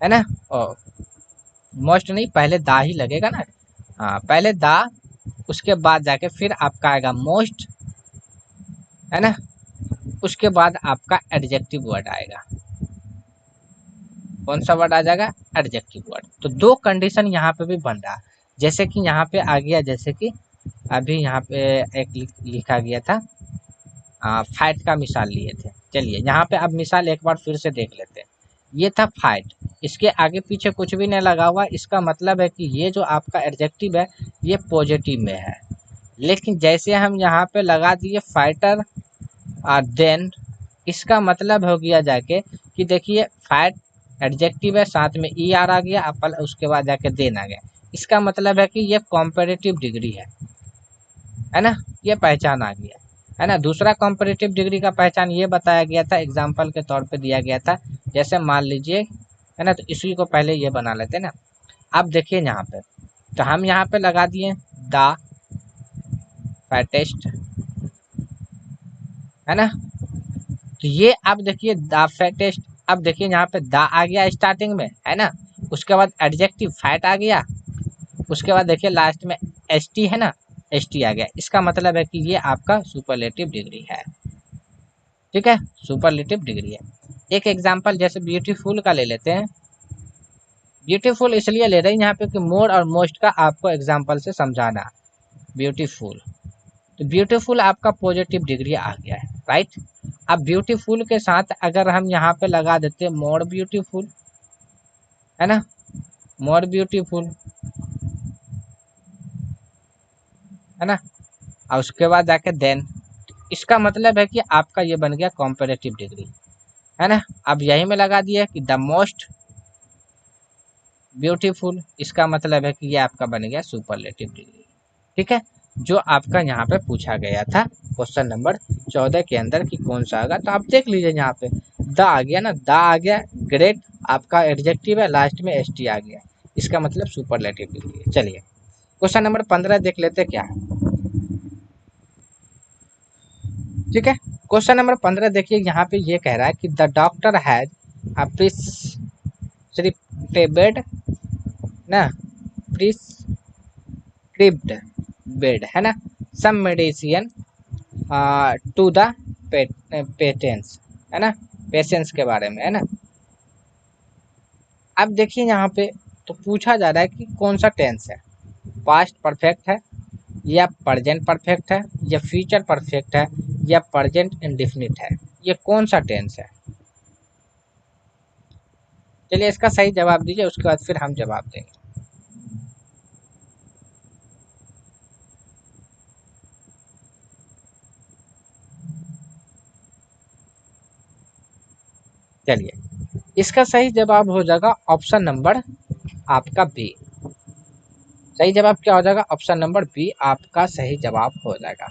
है ना, और मोस्ट नहीं, पहले दा ही लगेगा ना, हाँ पहले दा, उसके बाद जाके फिर आपका आएगा मोस्ट, है ना, उसके बाद आपका एडजेक्टिव वर्ड आएगा। कौन सा वर्ड आ जाएगा, एडजेक्टिव वर्ड। तो दो कंडीशन यहाँ पे भी बन रहा है। जैसे कि यहाँ पे आ गया, जैसे कि अभी यहाँ पे एक लिखा गया था, फाइट का मिसाल लिए थे। चलिए यहाँ पे अब मिसाल एक बार फिर से देख लेते हैं। ये था फाइट, इसके आगे पीछे कुछ भी नहीं लगा हुआ, इसका मतलब है कि ये जो आपका एडजेक्टिव है ये पॉजिटिव में है। लेकिन जैसे हम यहाँ पे लगा दिए फाइटर देन, इसका मतलब हो गया जाके कि देखिए फाइट एडजेक्टिव है, साथ में ई आर आ गया, उसके बाद जाके देन आ गया। इसका मतलब है कि ये कॉम्पेरेटिव डिग्री है ना, ये पहचान आ गया, है ना। दूसरा कॉम्पेरेटिव डिग्री का पहचान ये बताया गया था, एग्जाम्पल के तौर पे दिया गया था। जैसे मान लीजिए, है ना, तो इसी को पहले ये बना लेते हैं ना। अब देखिए यहाँ पे, तो हम यहाँ पे लगा दिए द फैटेस्ट, है ना। तो ये अब देखिए द फैटेस्ट, अब देखिए यहाँ पे द आ गया स्टार्टिंग में, है ना, उसके बाद एडजेक्टिव फैट आ गया, उसके बाद देखिए लास्ट में ST, है ना, ST आ गया। इसका मतलब है कि ये आपका सुपरलेटिव डिग्री है। ठीक है, सुपरलेटिव डिग्री है। एक एग्जांपल जैसे ब्यूटीफुल का ले लेते हैं। ब्यूटीफुल इसलिए ले रहे हैं यहाँ पे कि मोर और मोस्ट का आपको एग्जांपल से समझाना। ब्यूटीफुल, तो ब्यूटीफुल आपका पॉजिटिव डिग्री आ गया है, राइट। अब ब्यूटीफुल के साथ अगर हम यहाँ पे लगा देते हैं मोर ब्यूटीफुल, है ना, मोर ब्यूटीफुल, है ना, और उसके बाद जाके देन, इसका मतलब है कि आपका ये बन गया कॉम्पैरेटिव डिग्री, है ना। अब यही में लगा दिया कि द मोस्ट ब्यूटीफुल, इसका मतलब है कि ये आपका बन गया सुपरलेटिव डिग्री। ठीक है, जो आपका यहाँ पे पूछा गया था क्वेश्चन नंबर 14 के अंदर कि कौन सा होगा। तो आप देख लीजिए यहाँ पे द आ गया ना, द आ गया, ग्रेट आपका एडजेक्टिव है, लास्ट में एस टी आ गया, इसका मतलब सुपरलेटिव डिग्री है। चलिए क्वेश्चन नंबर 15 देख लेते क्या है। ठीक है, क्वेश्चन नंबर 15 देखिए, यहाँ पे ये कह रहा है कि the doctor has a prescripted ना, प्रिस्क्रिप्ट बेड, है ना, some medicine to the patents, है ना, पेशेंट्स के बारे में, है ना। अब देखिए यहाँ पे तो पूछा जा रहा है कि कौन सा टेंस है, पास्ट परफेक्ट है या प्रेजेंट परफेक्ट है या फ्यूचर परफेक्ट है या प्रेजेंट इंडेफिनिट है, ये कौन सा टेंस है। चलिए इसका सही जवाब दीजिए, उसके बाद फिर हम जवाब देंगे। चलिए इसका सही जवाब हो जाएगा ऑप्शन नंबर आपका बी। सही जवाब क्या हो जाएगा, ऑप्शन नंबर बी आपका सही जवाब हो जाएगा।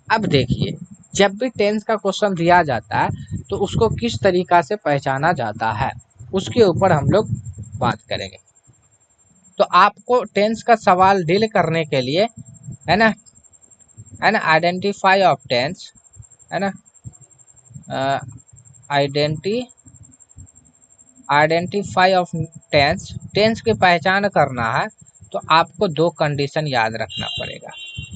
अब देखिए, जब भी टेंस का क्वेश्चन दिया जाता है तो उसको किस तरीका से पहचाना जाता है, उसके ऊपर हम लोग बात करेंगे। तो आपको टेंस का सवाल डील करने के लिए, है ना, है ना, आइडेंटिफाई ऑफ टेंस, है ना, identity identify of tense, tense की पहचान करना है तो आपको दो कंडीशन याद रखना पड़ेगा।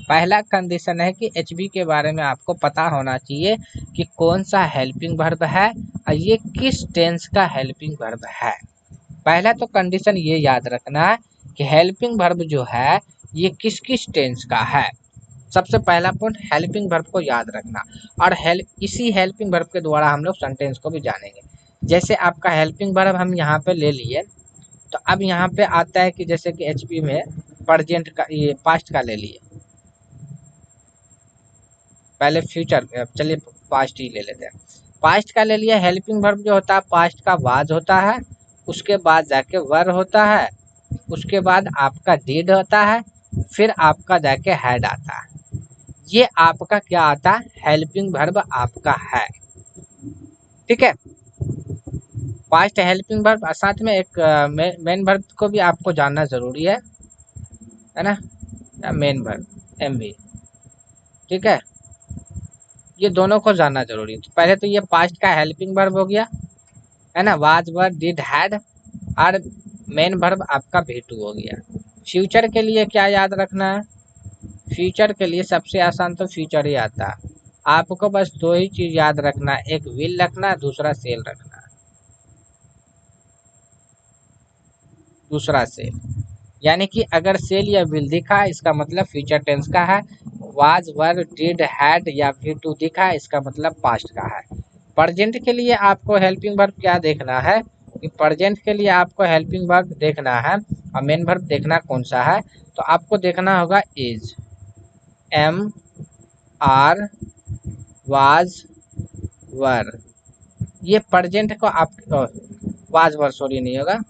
पहला कंडीशन है कि एचबी के बारे में आपको पता होना चाहिए कि कौन सा हेल्पिंग वर्ब है और ये किस टेंस का हेल्पिंग वर्ब है। पहला तो कंडीशन ये याद रखना है कि हेल्पिंग वर्ब जो है ये किस किस टेंस का है। सबसे पहला पॉइंट हेल्पिंग वर्ब को याद रखना, और इसी हेल्पिंग वर्ब के द्वारा हम लोग सेंटेंस को भी जानेंगे। जैसे आपका हेल्पिंग वर्ब हम यहाँ पे ले लिए, तो अब यहाँ पे आता है कि जैसे कि एचपी में प्रेजेंट का, ये पास्ट का ले लिए, पहले फ्यूचर, चलिए पास्ट ही ले लेते हैं। पास्ट का ले लिया, हेल्पिंग वर्ब जो होता है पास्ट का वाज होता है, उसके बाद जाके वर होता है, उसके बाद आपका डिड होता है, फिर आपका जाके हैड आता है। ये आपका क्या आता है, हेल्पिंग वर्ब आपका है। ठीक है, पास्ट हेल्पिंग वर्ब, साथ में एक मेन वर्ब को भी आपको जानना जरूरी है ना, या मेन वर्ब एम भी। ठीक है, ये दोनों को जानना जरूरी है। तो पहले तो ये पास्ट का हेल्पिंग वर्ब हो गया, है ना, वाज वर डिड हैड, और मेन वर्ब आपका भी टू हो गया। फ्यूचर के लिए क्या याद रखना है, फ्यूचर के लिए सबसे आसान तो फ्यूचर ही आता है। आपको बस दो ही चीज याद रखना है, एक विल रखना है, दूसरा सेल रखना है, दूसरा सेल। यानी कि अगर सेल या विल दिखा है इसका मतलब फ्यूचर टेंस का है, वाज वर डिड हैड या फिर टू दिखा है इसका मतलब पास्ट का है। प्रेजेंट के लिए आपको हेल्पिंग वर्ब क्या देखना है, कि प्रेजेंट के लिए आपको हेल्पिंग वर्ब देखना है और मेन वर्ब देखना कौन सा है, तो आपको देखना होगा इज, एम, आर, वाज, वर। ये प्रेजेंट को आप, वाज वर सॉरी नहीं होगा,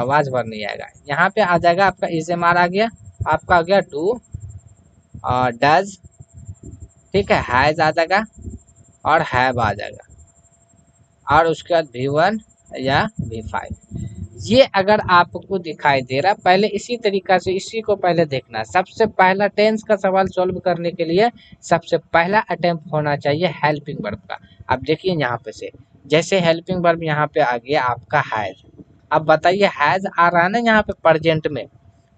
वाज वर नहीं आएगा, यहाँ पे आ जाएगा आपका इज एम आर आ गया, आपका आ गया डू और डज, ठीक है, हैज आ जाएगा और हैव आ जाएगा, और उसके बाद V1 या V5। ये अगर आपको दिखाई दे रहा, पहले इसी तरीका से इसी को पहले देखना। सबसे पहला टेंस का सवाल सॉल्व करने के लिए सबसे पहला अटेम्प्ट होना चाहिए हेल्पिंग वर्ब का। अब देखिए यहाँ पे से, जैसे हेल्पिंग वर्ब यहाँ पे आ गया आपका हैज। अब बताइए हैज आ रहा है ना यहाँ पे प्रेजेंट में,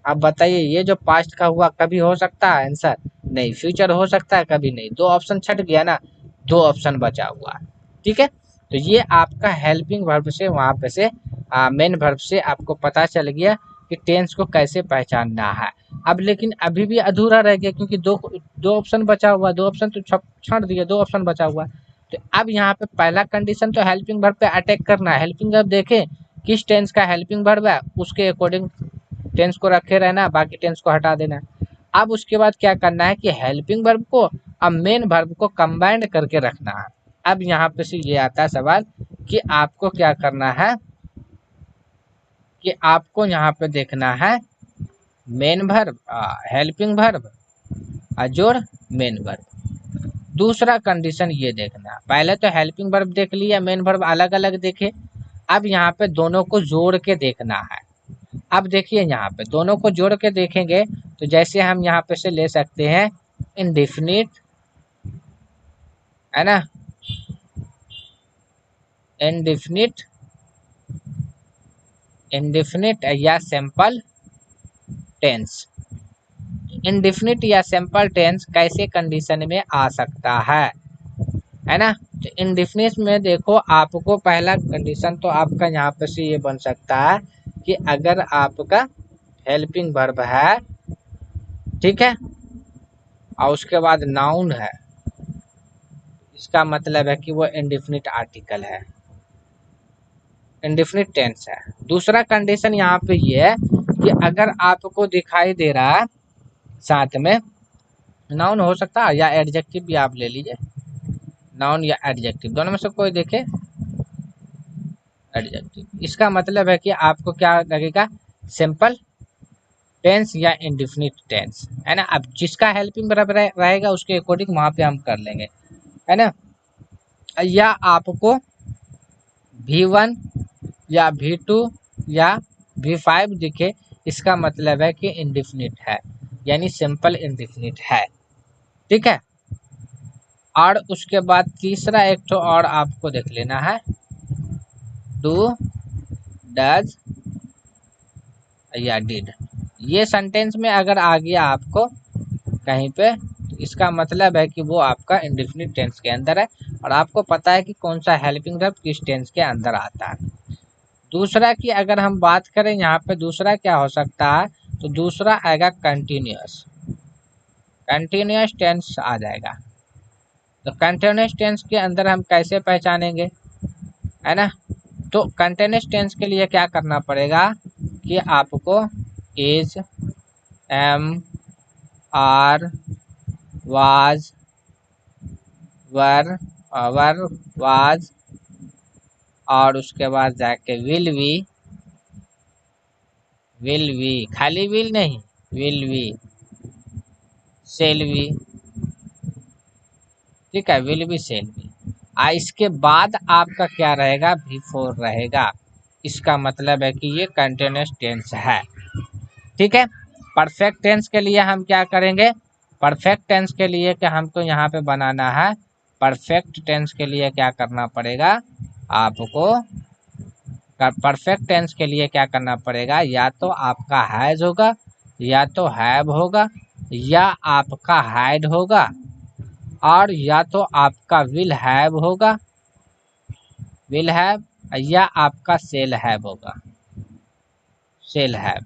अब बताइए ये जो पास्ट का हुआ कभी हो सकता है आंसर, नहीं। फ्यूचर हो सकता है कभी नहीं, दो ऑप्शन छट गया ना, दो ऑप्शन बचा हुआ है। ठीक है, तो ये आपका हेल्पिंग वर्ब से वहाँ पे से मेन वर्ब से आपको पता चल गया कि टेंस को कैसे पहचानना है। अब लेकिन अभी भी अधूरा रह गया, क्योंकि दो ऑप्शन बचा हुआ, दो ऑप्शन तो छोड़ दिए, दो ऑप्शन बचा हुआ। तो अब यहाँ पे पहला कंडीशन तो हेल्पिंग वर्ब पे अटैक करना है। हेल्पिंग वर्ब देखें किस टेंस का हेल्पिंग वर्ब है, उसके अकॉर्डिंग टेंस को रखे रहना, बाकी टेंस को हटा देना। अब उसके बाद क्या करना है कि हेल्पिंग वर्ब को और मेन वर्ब को कंबाइंड करके रखना है। अब यहाँ पे से ये आता है सवाल कि आपको क्या करना है कि आपको यहाँ पे देखना है मेन वर्ब, हेल्पिंग वर्ब और जोड़ मेन वर्ब। दूसरा कंडीशन ये देखना, पहले तो हेल्पिंग वर्ब देख लिया, मेन वर्ब अलग अलग देखे। अब यहाँ पे दोनों को जोड़ के देखना है। अब देखिए यहाँ पे दोनों को जोड़ के देखेंगे तो जैसे हम यहाँ पे से ले सकते हैं इनडिफिनिट, है ना, इनडिफिनिट, इनडिफिनिट या सिंपल टेंस। इनडिफिनिट या सिंपल टेंस कैसे कंडीशन में आ सकता है ना। तो इनडिफिनिट में देखो आपको पहला कंडीशन तो आपका यहाँ पे से ये बन सकता है कि अगर आपका हेल्पिंग वर्ब है, ठीक है, और उसके बाद नाउन है, इसका मतलब है कि वो इंडेफिनिट आर्टिकल है, इंडेफिनिट टेंस है। दूसरा कंडीशन यहाँ पे ये है कि अगर आपको दिखाई दे रहा है साथ में नाउन हो सकता है या एडजेक्टिव भी आप ले लीजिए, नाउन या एडजेक्टिव दोनों में से कोई देखे, एडजेक्टिव, इसका मतलब है कि आपको क्या लगेगा सिंपल टेंस या इंडेफिनिट टेंस, है ना। अब जिसका हेल्पिंग वर्ब रहेगा उसके अकॉर्डिंग वहां पे हम कर लेंगे, है ना। या आपको V1 या V2 या V5 दिखे, इसका मतलब है कि इंडेफिनिट है, यानी सिंपल इंडेफिनिट है, ठीक है। और उसके बाद तीसरा एक तो और आपको देख लेना है, डू, डज या डिड। ये सेंटेंस में अगर आ गया आपको कहीं पे, इसका मतलब है कि वो आपका इंडेफिनिट टेंस के अंदर है और आपको पता है कि कौन सा हेल्पिंग वर्ब किस टेंस के अंदर आता है। दूसरा की अगर हम बात करें यहाँ पे दूसरा क्या हो सकता है, तो दूसरा आएगा कंटिन्यूअस, कंटिन्यूअस टेंस आ जाएगा। तो कंटिन्यूअस टेंस के अंदर हम कैसे पहचानेंगे, है ना। तो कंटिन्यूअस टेंस के लिए क्या करना पड़ेगा कि आपको is, am, are, was, were, was, और उसके बाद जाके विल बी, खाली विल नहीं, विल बी, सेल बी, ठीक है, विल बी, सेल बी। इसके बाद आपका क्या रहेगा, बिफोर रहेगा। इसका मतलब है कि ये कंटिन्यूअस टेंस है, ठीक है। परफेक्ट टेंस के लिए हम क्या करेंगे, परफेक्ट टेंस के लिए क्या हमको यहाँ पे बनाना है, परफेक्ट टेंस के लिए क्या करना पड़ेगा आपको, परफेक्ट टेंस के लिए क्या करना पड़ेगा, या तो आपका हैज होगा, या तो हैव होगा, या आपका हैड होगा, और या तो आपका विल हैव होगा, विल हैव, या आपका सेल हैव होगा, सेल हैव।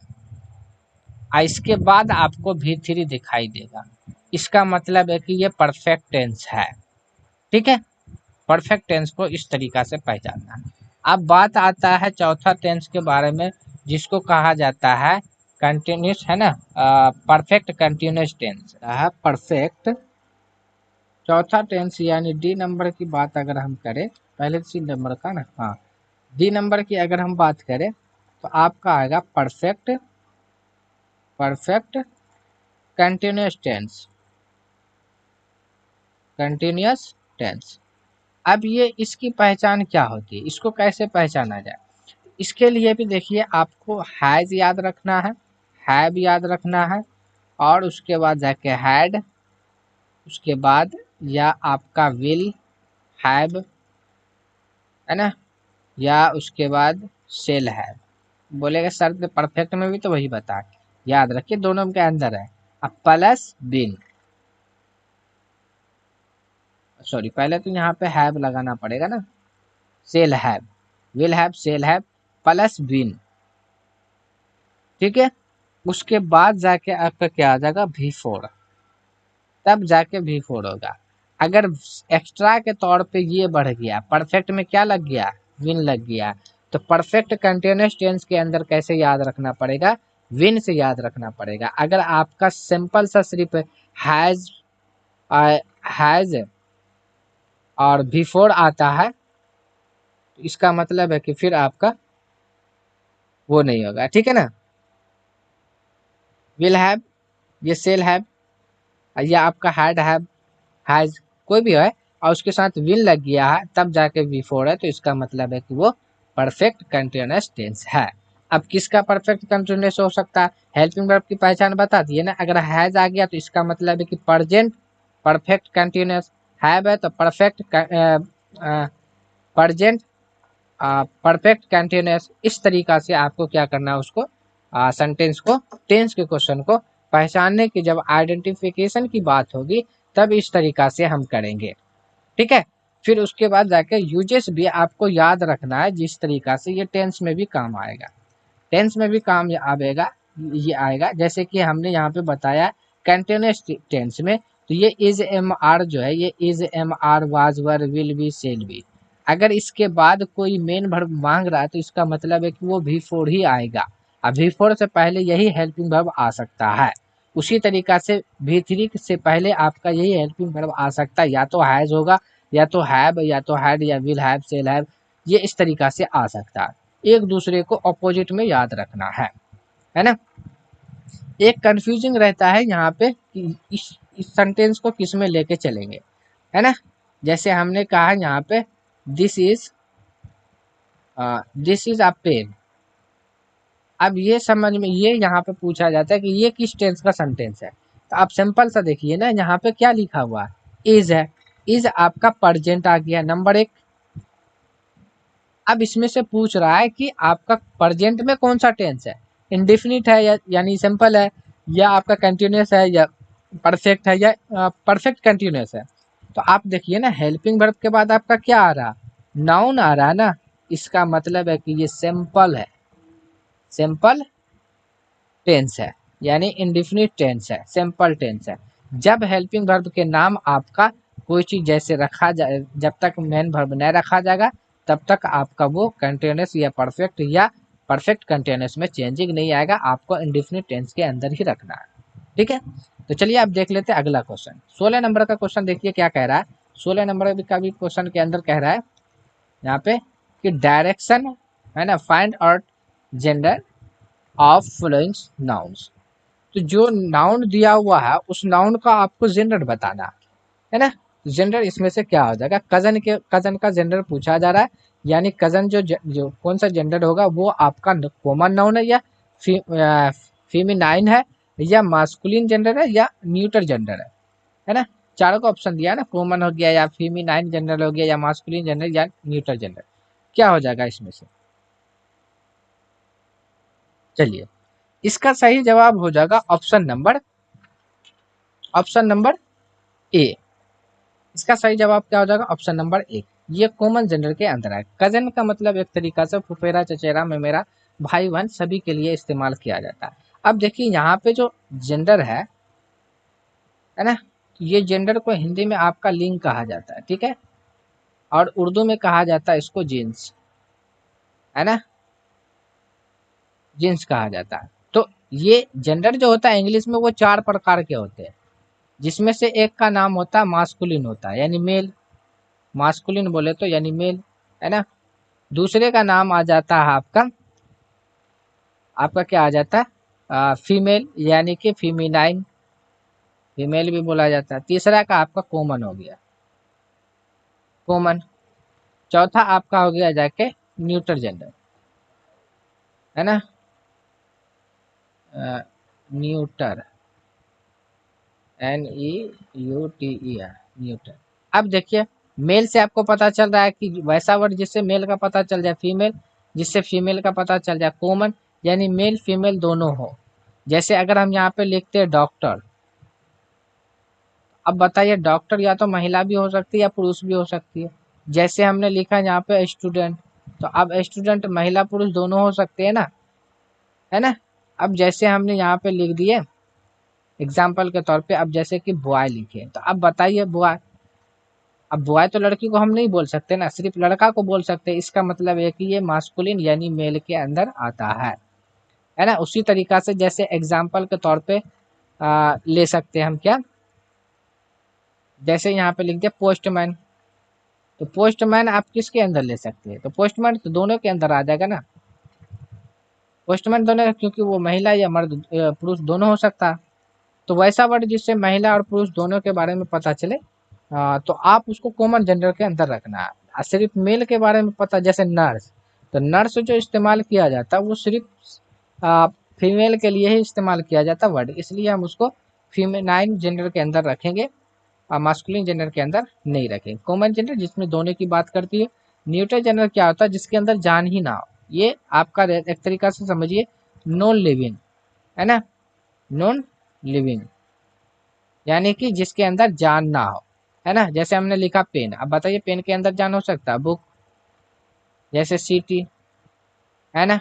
इसके बाद आपको V3 दिखाई देगा, इसका मतलब है कि ये परफेक्ट टेंस है, ठीक है। परफेक्ट टेंस को इस तरीका से पहचानना। अब बात आता है चौथा टेंस के बारे में, जिसको कहा जाता है कंटिन्यूस, है ना, परफेक्ट कंटिन्यूस टेंस है, परफेक्ट चौथा टेंस, यानी डी नंबर की बात अगर हम करें, पहले सी नंबर का ना, हाँ, डी नंबर की अगर हम बात करें तो आपका आएगा perfect, perfect continuous tense, continuous tense. अब ये इसकी पहचान क्या होती है, इसको कैसे पहचाना जाए, इसके लिए भी देखिए आपको हैज याद रखना है भी याद रखना है, और उसके बाद जाके हैड, उसके बाद या आपका विल हैव, है ना, या उसके बाद सेल हैव। बोलेगा सर परफेक्ट में भी तो वही बता, याद रखिए दोनों के अंदर है। अब प्लस बिन, सॉरी पहले तो यहाँ पे हैव लगाना पड़ेगा ना, shall have, will have, shall have plus been, ठीक है। उसके बाद जाके आपका क्या आ जाएगा, V4, तब जाके V4 होगा। अगर एक्स्ट्रा के तौर पे ये बढ़ गया, परफेक्ट में क्या लग गया, विन लग गया, तो परफेक्ट कंटिन्यूअस टेंस के अंदर कैसे याद रखना पड़ेगा, विन से याद रखना पड़ेगा। अगर आपका सिंपल सा सिर्फ हैज हैज और V4 आता है, तो इसका मतलब है कि फिर आपका वो नहीं होगा, ठीक है ना। विल हैव, ये सेल हैव, या आपका हैड हैव, हैज, कोई भी है, और उसके साथ विल लग गया है, तब जाके V4 है, तो इसका मतलब है कि वो परफेक्ट कंटिन्यूअस टेंस है। अब किसका परफेक्ट कंटिन्यूअस हो सकता है, हेल्पिंग वर्ब की पहचान बता दिए ना। अगर हैज आ गया तो इसका मतलब है कि प्रेजेंट परफेक्ट कंटिन्यूअस, हैव है तो परफेक्ट प्रेजेंट परफेक्ट कंटिन्यूअस। इस तरीका से आपको क्या करना है, उसको सेंटेंस को, टेंस के क्वेश्चन को पहचानने की जब आइडेंटिफिकेशन की बात होगी, तब इस तरीका से हम करेंगे, ठीक है। फिर उसके बाद जाके यूजेस भी आपको याद रखना है, जिस तरीका से ये टेंस में भी काम आएगा, टेंस में भी काम आएगा, ये आएगा। जैसे कि हमने यहाँ पे बताया कंटिन्यूअस टेंस में, तो ये इज एम आर जो है, ये is am are was were will be shall be, अगर इसके बाद कोई मेन वर्ब मांग रहा है तो इसका मतलब है कि वो V4 ही आएगा। अब V4 से पहले यही हेल्पिंग वर्ब आ सकता है। उसी तरीका से V3 से पहले आपका यही हेल्पिंग वर्ब आ सकता है, या तो हैज होगा, या तो हैव, या तो हैड, या विल हैव, सेल हैव, ये इस तरीका से आ सकता है। एक दूसरे को अपोजिट में याद रखना है ना। एक कंफ्यूजिंग रहता है यहाँ पे कि इस सेंटेंस को किस में लेके चलेंगे, है ना। जैसे हमने कहा यहाँ पे दिस इज अ पेन। अब ये समझ में, ये यहाँ पे पूछा जाता है कि ये किस टेंस का सेंटेंस है, तो आप सिंपल सा देखिए ना, यहाँ पे क्या लिखा हुआ है, इज है, इज आपका प्रेजेंट आ गया नंबर 1। अब इसमें से पूछ रहा है कि आपका प्रेजेंट में कौन सा टेंस है, इंडेफिनिट है या यानी सिंपल है, या आपका कंटिन्यूअस है, या परफेक्ट है, या परफेक्ट कंटिन्यूअस है। तो आप देखिए ना, हेल्पिंग वर्ब के बाद आपका क्या आ रहा, नाउन आ रहा है ना, इसका मतलब है कि ये सिंपल है, सिंपल टेंस है, यानी इंडेफिनिट टेंस है, सिंपल टेंस है। जब हेल्पिंग वर्ब के नाम आपका कोई चीज जैसे रखा जाए, जब तक मेन वर्ब न रखा जाएगा, तब तक आपका वो कंटिन्यूअस या परफेक्ट कंटिन्यूअस में चेंजिंग नहीं आएगा, आपको इंडेफिनिट टेंस के अंदर ही रखना है, ठीक है। तो चलिए आप देख लेते हैं अगला क्वेश्चन। 16 नंबर का क्वेश्चन देखिए क्या कह रहा है। 16 नंबर का भी क्वेश्चन के अंदर कह रहा है यहाँ पे कि डायरेक्शन, है ना, find out gender of following nouns. तो जो नाउन दिया हुआ है उस नाउन का आपको जेंडर बताना है ना। जेंडर इसमें से क्या हो जाएगा, कजन का जेंडर पूछा जा रहा है, यानी कजन जो कौन सा जेंडर होगा, वो आपका कॉमन नाउन है, या फीमेनाइन है, या मास्कुलिन जेंडर है, या न्यूटर जेंडर है ना। चारों का ऑप्शन दिया है ना, कॉमन हो गया, या फीमेनाइन जेंडर हो गया, या मास्कुलिन जेंडर, या न्यूटर जेंडर। क्या हो जाएगा इसमें से, चलिए इसका सही जवाब हो जाएगा ऑप्शन नंबर ए। इसका सही जवाब क्या हो जाएगा, ऑप्शन नंबर ए। ये कॉमन जेंडर के अंदर है। कजन का मतलब एक तरीका से फुफेरा, चचेरा, मेमेरा, भाई बहन सभी के लिए इस्तेमाल किया जाता है। अब देखिए यहाँ पे जो जेंडर है ना, ये जेंडर को हिंदी में आपका लिंग कहा जाता है, ठीक है, और उर्दू में कहा जाता है इसको जींस, है ना, जींस कहा जाता है। तो ये जेंडर जो होता है इंग्लिश में वो 4 प्रकार के होते हैं, जिसमें से एक का नाम होता है मास्कुलिन होता है, यानी मेल, मास्कुलिन बोले तो यानी मेल, है ना। दूसरे का नाम आ जाता है आपका आपका क्या आ जाता है, फीमेल, यानी कि फीमिनाइन, फीमेल भी बोला जाता है। तीसरा का आपका कॉमन हो गया, कॉमन। चौथा आपका हो गया जाके न्यूटर जेंडर, है ना, न्यूटर, NEUTER, न्यूटर। अब देखिए मेल से आपको पता चल रहा है कि वैसा वर्ड जिससे मेल का पता चल जाए फीमेल, जिससे फीमेल का पता चल जाए कॉमन, यानी मेल फीमेल दोनों हो। जैसे अगर हम यहाँ पे लिखते हैं डॉक्टर, अब बताइए डॉक्टर या तो महिला भी हो सकती है या पुरुष भी हो सकती है, जैसे हमने लिखा यहाँ पे स्टूडेंट, तो अब स्टूडेंट महिला पुरुष दोनों हो सकते हैं ना, है ना। अब जैसे हमने यहाँ पे लिख दिए एग्जाम्पल के तौर पे, अब जैसे कि बॉय लिखे, तो अब बताइए बॉय, अब बॉय तो लड़की को हम नहीं बोल सकते ना, सिर्फ लड़का को बोल सकते हैं, इसका मतलब है कि ये मास्कुलिन यानी मेल के अंदर आता है ना। उसी तरीका से जैसे एग्जाम्पल के तौर पे ले सकते हैं हम क्या, जैसे यहाँ पे लिख दिया पोस्टमैन, तो पोस्टमैन आप किसके अंदर ले सकते हैं, तो पोस्टमैन तो दोनों के अंदर आ जाएगा ना, पोस्टमैन दोनों, क्योंकि वो महिला या मर्द पुरुष दोनों हो सकता है। तो वैसा वर्ड जिससे महिला और पुरुष दोनों के बारे में पता चले, तो आप उसको कॉमन जेंडर के अंदर रखना है। सिर्फ मेल के बारे में पता, जैसे नर्स, तो नर्स जो इस्तेमाल किया जाता है वो सिर्फ फीमेल के लिए ही इस्तेमाल किया जाता वर्ड, इसलिए हम उसको फीमेनाइन जेंडर के अंदर रखेंगे और मास्कुलिन जेंडर के अंदर नहीं रखेंगे। कॉमन जेंडर जिसमें दोनों की बात करती है। न्यूट्रल जेंडर क्या होता है, जिसके अंदर जान ही ना हो, ये आपका एक तरीका से समझिए नॉन लिविंग, है ना, नॉन लिविंग यानी कि जिसके अंदर जान ना हो, है ना। जैसे हमने लिखा पेन, अब बताइए पेन के अंदर जान हो सकता है, बुक, जैसे सीटी, है ना।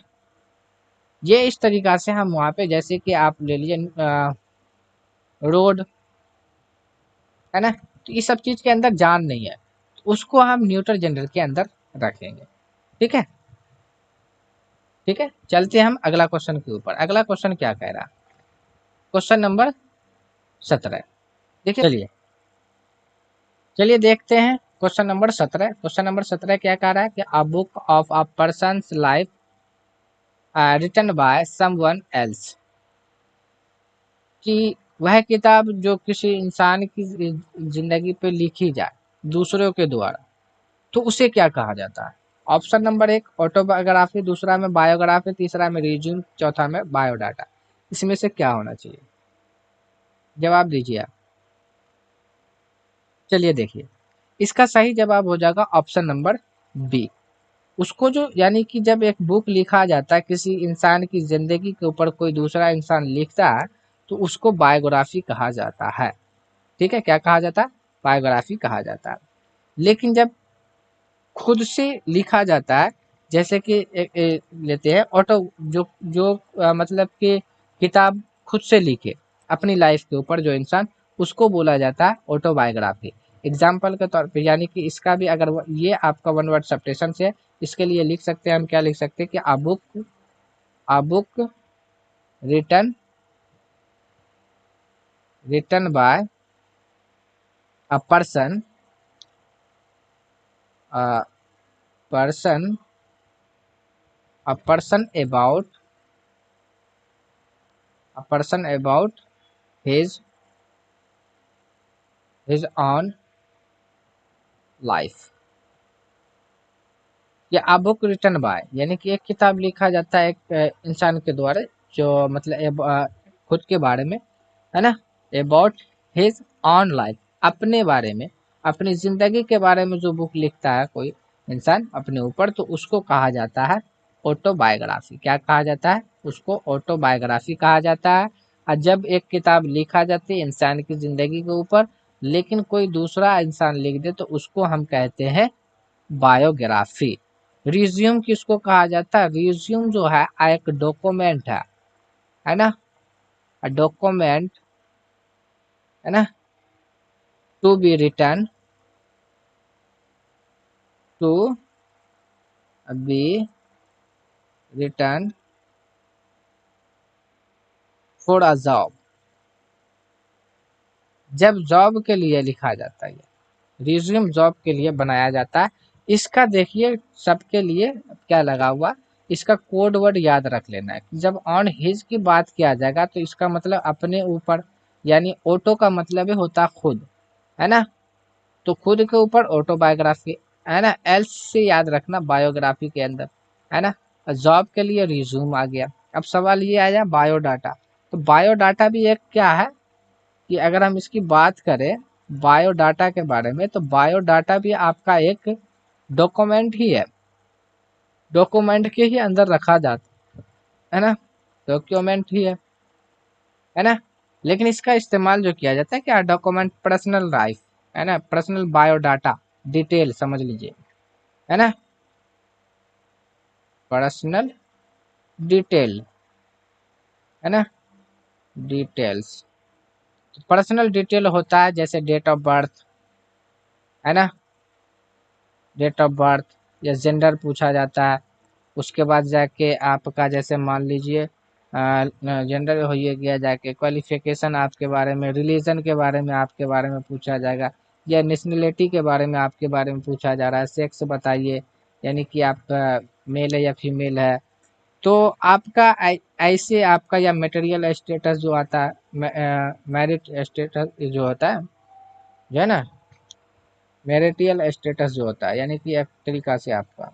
ये इस तरीका से हम वहाँ पे, जैसे कि आप ले लीजिए रोड, है ना, तो इस सब चीज के अंदर जान नहीं है, तो उसको हम न्यूट्रल जेंडर के अंदर रखेंगे। ठीक है, ठीक है, चलते हैं हम अगला क्वेश्चन के ऊपर। अगला क्वेश्चन क्या कह रहा है, क्वेश्चन नंबर 17। देखिए, चलिए चलिए देखते हैं क्वेश्चन नंबर 17। क्वेश्चन नंबर 17 क्या कह रहा है कि a book of a person's life written by someone else, कि वह किताब जो किसी इंसान की जिंदगी पे लिखी जाए दूसरों के द्वारा, तो उसे क्या कहा जाता है। ऑप्शन नंबर 1 ऑटोबायोग्राफी, दूसरा में बायोग्राफी, तीसरा में रिज्यूम, चौथा में बायोडाटा। इसमें से क्या होना चाहिए, जवाब दीजिए आप। चलिए देखिए, इसका सही जवाब हो जाएगा ऑप्शन नंबर बी। उसको जो, यानी कि जब एक बुक लिखा जाता है किसी इंसान की जिंदगी के ऊपर, कोई दूसरा इंसान लिखता है, तो उसको बायोग्राफी कहा जाता है। ठीक है, क्या कहा जाता है, बायोग्राफी कहा जाता है। लेकिन जब खुद से लिखा जाता है, जैसे कि लेते हैं ऑटो, जो जो मतलब कि किताब खुद से लिखे अपनी लाइफ के ऊपर जो इंसान, उसको बोला जाता है ऑटोबायोग्राफी। एग्जाम्पल के तौर पे, यानी कि इसका भी अगर ये आपका वन वर्ड सब्ट्रैक्शन से, इसके लिए लिख सकते हैं हम, क्या लिख सकते हैं कि a book written written by a person person a person about his own life, या अ बुक रिटन बाय, यानी कि एक किताब लिखा जाता है एक इंसान के द्वारा, जो मतलब खुद के बारे में, है ना, अबाउट हिज ऑन लाइफ, अपने बारे में, अपनी जिंदगी के बारे में जो बुक लिखता है कोई इंसान अपने ऊपर, तो उसको कहा जाता है ऑटोबायोग्राफी। क्या कहा जाता है, उसको ऑटोबायोग्राफी कहा जाता है। और जब एक किताब लिखा जाती है इंसान की जिंदगी के ऊपर, लेकिन कोई दूसरा इंसान लिख दे, तो उसको हम कहते हैं बायोग्राफी। रिज्यूम किसको कहा जाता है, रिज्यूम जो है एक डॉक्यूमेंट है ना, डॉक्यूमेंट, है ना, to be return, to be return for a job, जब जॉब के लिए लिखा जाता है, रिज्यूम जॉब के लिए बनाया जाता है। इसका देखिए सबके लिए क्या लगा हुआ, इसका कोड वर्ड याद रख लेना है। जब ऑन हिज की बात किया जाएगा, तो इसका मतलब अपने ऊपर, यानी ऑटो का मतलब होता है खुद, है ना, तो खुद के ऊपर ऑटोबायोग्राफी, है ना। एल्स से याद रखना बायोग्राफी के अंदर, है ना। जॉब के लिए रिज्यूम आ गया। अब सवाल ये आया बायोडाटा, तो बायोडाटा भी एक क्या है, कि अगर हम इसकी बात करें बायोडाटा के बारे में, तो बायोडाटा भी आपका एक डॉक्यूमेंट ही है, डॉक्यूमेंट के ही अंदर रखा जाता है ना, डॉक्यूमेंट ही है ना। लेकिन इसका इस्तेमाल जो किया जाता है क्या, डॉक्यूमेंट पर्सनल लाइफ, है ना, पर्सनल बायोडाटा, डिटेल समझ लीजिए, है ना, पर्सनल डिटेल, है ना, डिटेल्स। पर्सनल डिटेल होता है जैसे डेट ऑफ बर्थ, है ना, डेट ऑफ बर्थ या जेंडर पूछा जाता है। उसके बाद जाके आपका जैसे मान लीजिए जेंडर हो ये गया, जाके क्वालिफिकेशन आपके बारे में, रिलीजन के बारे में आपके बारे में पूछा जाएगा, या नेशनलिटी के बारे में आपके बारे में पूछा जा रहा है, सेक्स बताइए, यानी कि आपका मेल है या फीमेल है। तो आपका ऐसे आपका या मटेरियल स्टेटस जो आता है, मैरिट स्टेटस जो होता है, जो है ना, मैरिटियल स्टेटस जो होता है, यानी कि एक तरीका से आपका,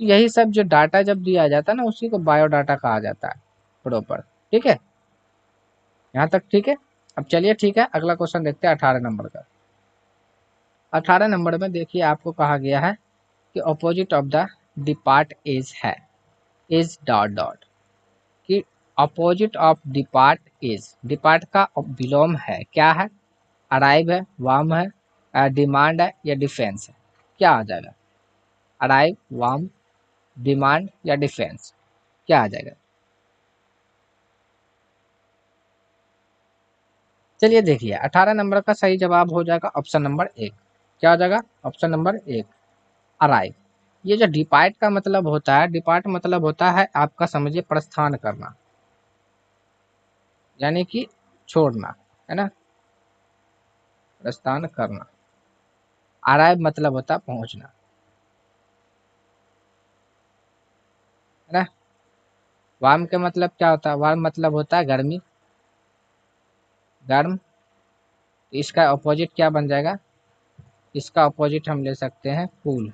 तो यही सब जो डाटा जब दिया जाता है ना, उसी को बायोडाटा कहा जाता है प्रॉपर। ठीक है, यहाँ तक ठीक है। अब चलिए ठीक है, अगला क्वेश्चन देखते हैं 18 नंबर का। 18 नंबर में देखिए आपको कहा गया है कि opposite of the depart is है, इज डॉट डॉट, कि opposite of depart is, depart का विलोम है, क्या है, अराइव है, वार्म है, डिमांड है या डिफेंस है, क्या आ जाएगा, अराइव, वार्म, डिमांड या डिफेंस, क्या आ जाएगा। चलिए देखिए 18 नंबर का सही जवाब हो जाएगा ऑप्शन नंबर 1। क्या हो जाएगा, ऑप्शन नंबर 1, अराइव। ये जो डिपार्ट का मतलब होता है, डिपार्ट मतलब होता है आपका समझिए प्रस्थान करना, यानी कि छोड़ना, है ना, प्रस्थान करना। अराइव मतलब होता है पहुंचना, है ना। वार्म के मतलब क्या होता है, वार्म मतलब होता है गर्मी, गर्म। इसका अपोजिट क्या बन जाएगा, इसका अपोजिट हम ले सकते हैं कूल,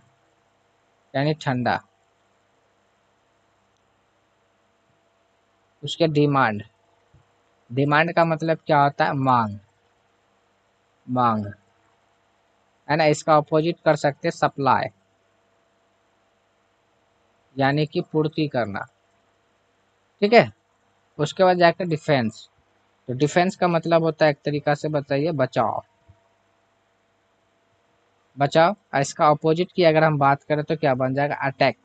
यानी ठंडा। उसके डिमांड, डिमांड का मतलब क्या होता है, मांग, मांग, है ना। इसका अपोजिट कर सकते हैं सप्लाई, यानी कि पूर्ति करना। ठीक है, उसके बाद जाकर डिफेंस, तो डिफेंस का मतलब होता है एक तरीका से बताइए बचाव, बचाव। और इसका अपोजिट की अगर हम बात करें तो क्या बन जाएगा, अटैक,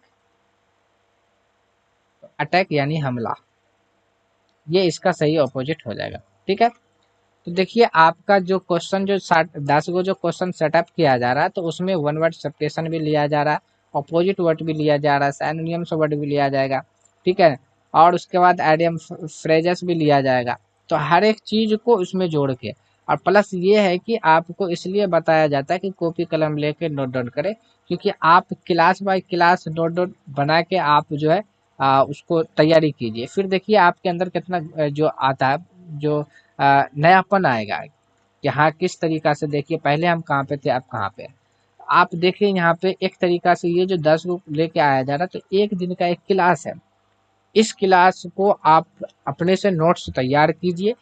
अटैक यानी हमला, ये इसका सही अपोजिट हो जाएगा। ठीक है, तो देखिए आपका जो क्वेश्चन जो 10 गो जो क्वेश्चन सेटअप किया जा रहा है, तो उसमें वन वर्ड सब्स्टिट्यूशन भी लिया जा रहा है, अपोजिट वर्ड भी लिया जा रहा है, सिनोनिम्स वर्ड भी लिया जाएगा। ठीक है, और उसके बाद आइडियम फ्रेजेस भी लिया जाएगा। तो हर एक चीज को उसमें जोड़ के, और प्लस ये है कि आपको इसलिए बताया जाता है कि कॉपी कलम लेके नोट डाउन करें, क्योंकि आप class by class note down बना के आप जो है उसको तैयारी कीजिए। फिर देखिए आपके अंदर कितना जो आता है, जो नयापन आएगा कि हाँ किस तरीका से, देखिए पहले हम कहाँ पे थे, अब कहाँ पे हैं। आप देखिए यहाँ पे एक तरीका से ये जो 10 को लेके आया जा रहा है, तो एक दिन का एक क्लास है, इस क्लास को आप अपने से नोट्स तैयार कीजिए,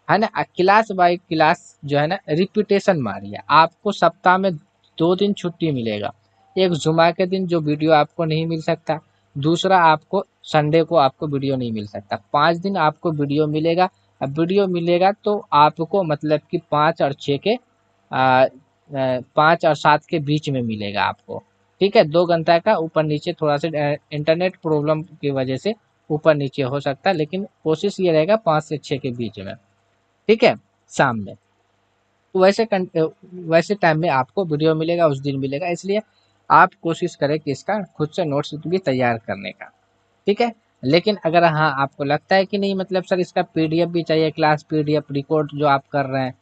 है ना। क्लास बाय क्लास जो है ना रिपीटेशन मारिए। आपको सप्ताह में 2 दिन छुट्टी मिलेगा, एक जुमा के दिन जो वीडियो आपको नहीं मिल सकता, दूसरा आपको संडे को आपको वीडियो नहीं मिल सकता, 5 दिन आपको वीडियो मिलेगा। अब वीडियो मिलेगा तो आपको मतलब कि 5 और 6 के 5 और 7 के बीच में मिलेगा आपको। ठीक है, 2 घंटा का ऊपर नीचे थोड़ा सा इंटरनेट प्रॉब्लम की वजह से ऊपर नीचे हो सकता है, लेकिन कोशिश ये रहेगा 5 से 6 के बीच में। ठीक है, शाम में। तो वैसे टाइम में आपको वीडियो मिलेगा, उस दिन मिलेगा, इसलिए आप कोशिश करें कि इसका खुद से नोट्स भी तैयार करने का। ठीक है, लेकिन अगर हाँ आपको लगता है कि नहीं मतलब सर इसका पीडीएफ भी चाहिए, क्लास पीडीएफ रिकॉर्ड जो आप कर रहे हैं,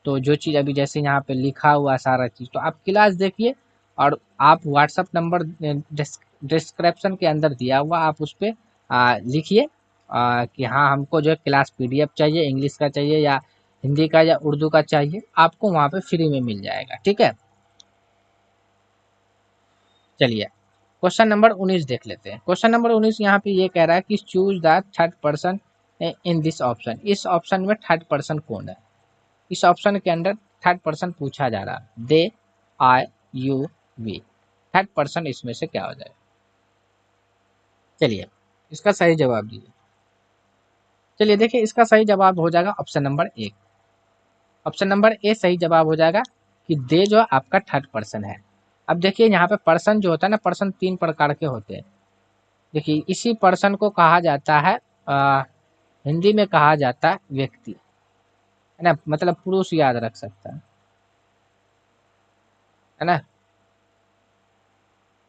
तो जो चीज़ अभी जैसे यहाँ पे लिखा हुआ सारा चीज़, तो आप क्लास देखिए, और आप व्हाट्सअप नंबर डिस्क्रिप्शन के अंदर दिया हुआ, आप उस पर लिखिए कि हाँ हमको जो है क्लास पीडीएफ चाहिए, इंग्लिश का चाहिए या हिंदी का या उर्दू का चाहिए, आपको वहाँ पे फ्री में मिल जाएगा। ठीक है, चलिए क्वेश्चन नंबर 19 देख लेते हैं। क्वेश्चन नंबर 19 यहाँ पे ये कह रहा है कि choose the third person in this option, इस ऑप्शन में थर्ड पर्सन कौन है। इस ऑप्शन के अंदर थर्ड पर्सन पूछा जा रहा है, दे, आई, यू, वी, थर्ड पर्सन इसमें से क्या हो जाएगा। चलिए इसका सही जवाब दीजिए। चलिए देखिए इसका सही जवाब हो जाएगा option number 1, option number A सही जवाब हो जाएगा कि दे जो आपका थर्ड पर्सन है। अब देखिए यहाँ पे पर्सन जो होता है ना, पर्सन 3 प्रकार के होते हैं। देखिए इसी पर्सन को कहा जाता है हिंदी में कहा जाता है व्यक्ति, है ना, मतलब पुरुष याद रख सकता है ना,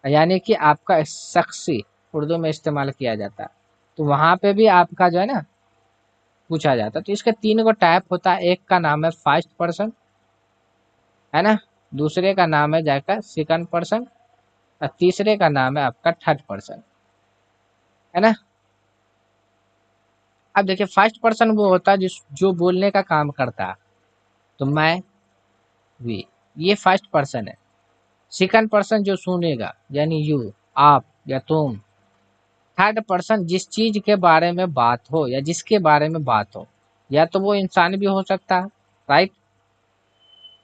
यानी कि आपका शख्सी उर्दू में इस्तेमाल किया जाता है। तो वहां पे भी आपका जो है ना पूछा जाता है। तो इसके 3 गो टाइप होता है। एक का नाम है फर्स्ट पर्सन, है ना, दूसरे का नाम है जाकर सेकंड पर्सन, और तीसरे का नाम है आपका थर्ड पर्सन, है ना। अब देखिए फर्स्ट पर्सन वो होता है जिस जो बोलने का काम करता है। तो मैं, वी, ये फर्स्ट पर्सन है। सेकंड पर्सन जो सुनेगा यानी यू, आप या तुम। थर्ड पर्सन जिस चीज के बारे में बात हो या जिसके बारे में बात हो, या तो वो इंसान भी हो सकता है, राइट,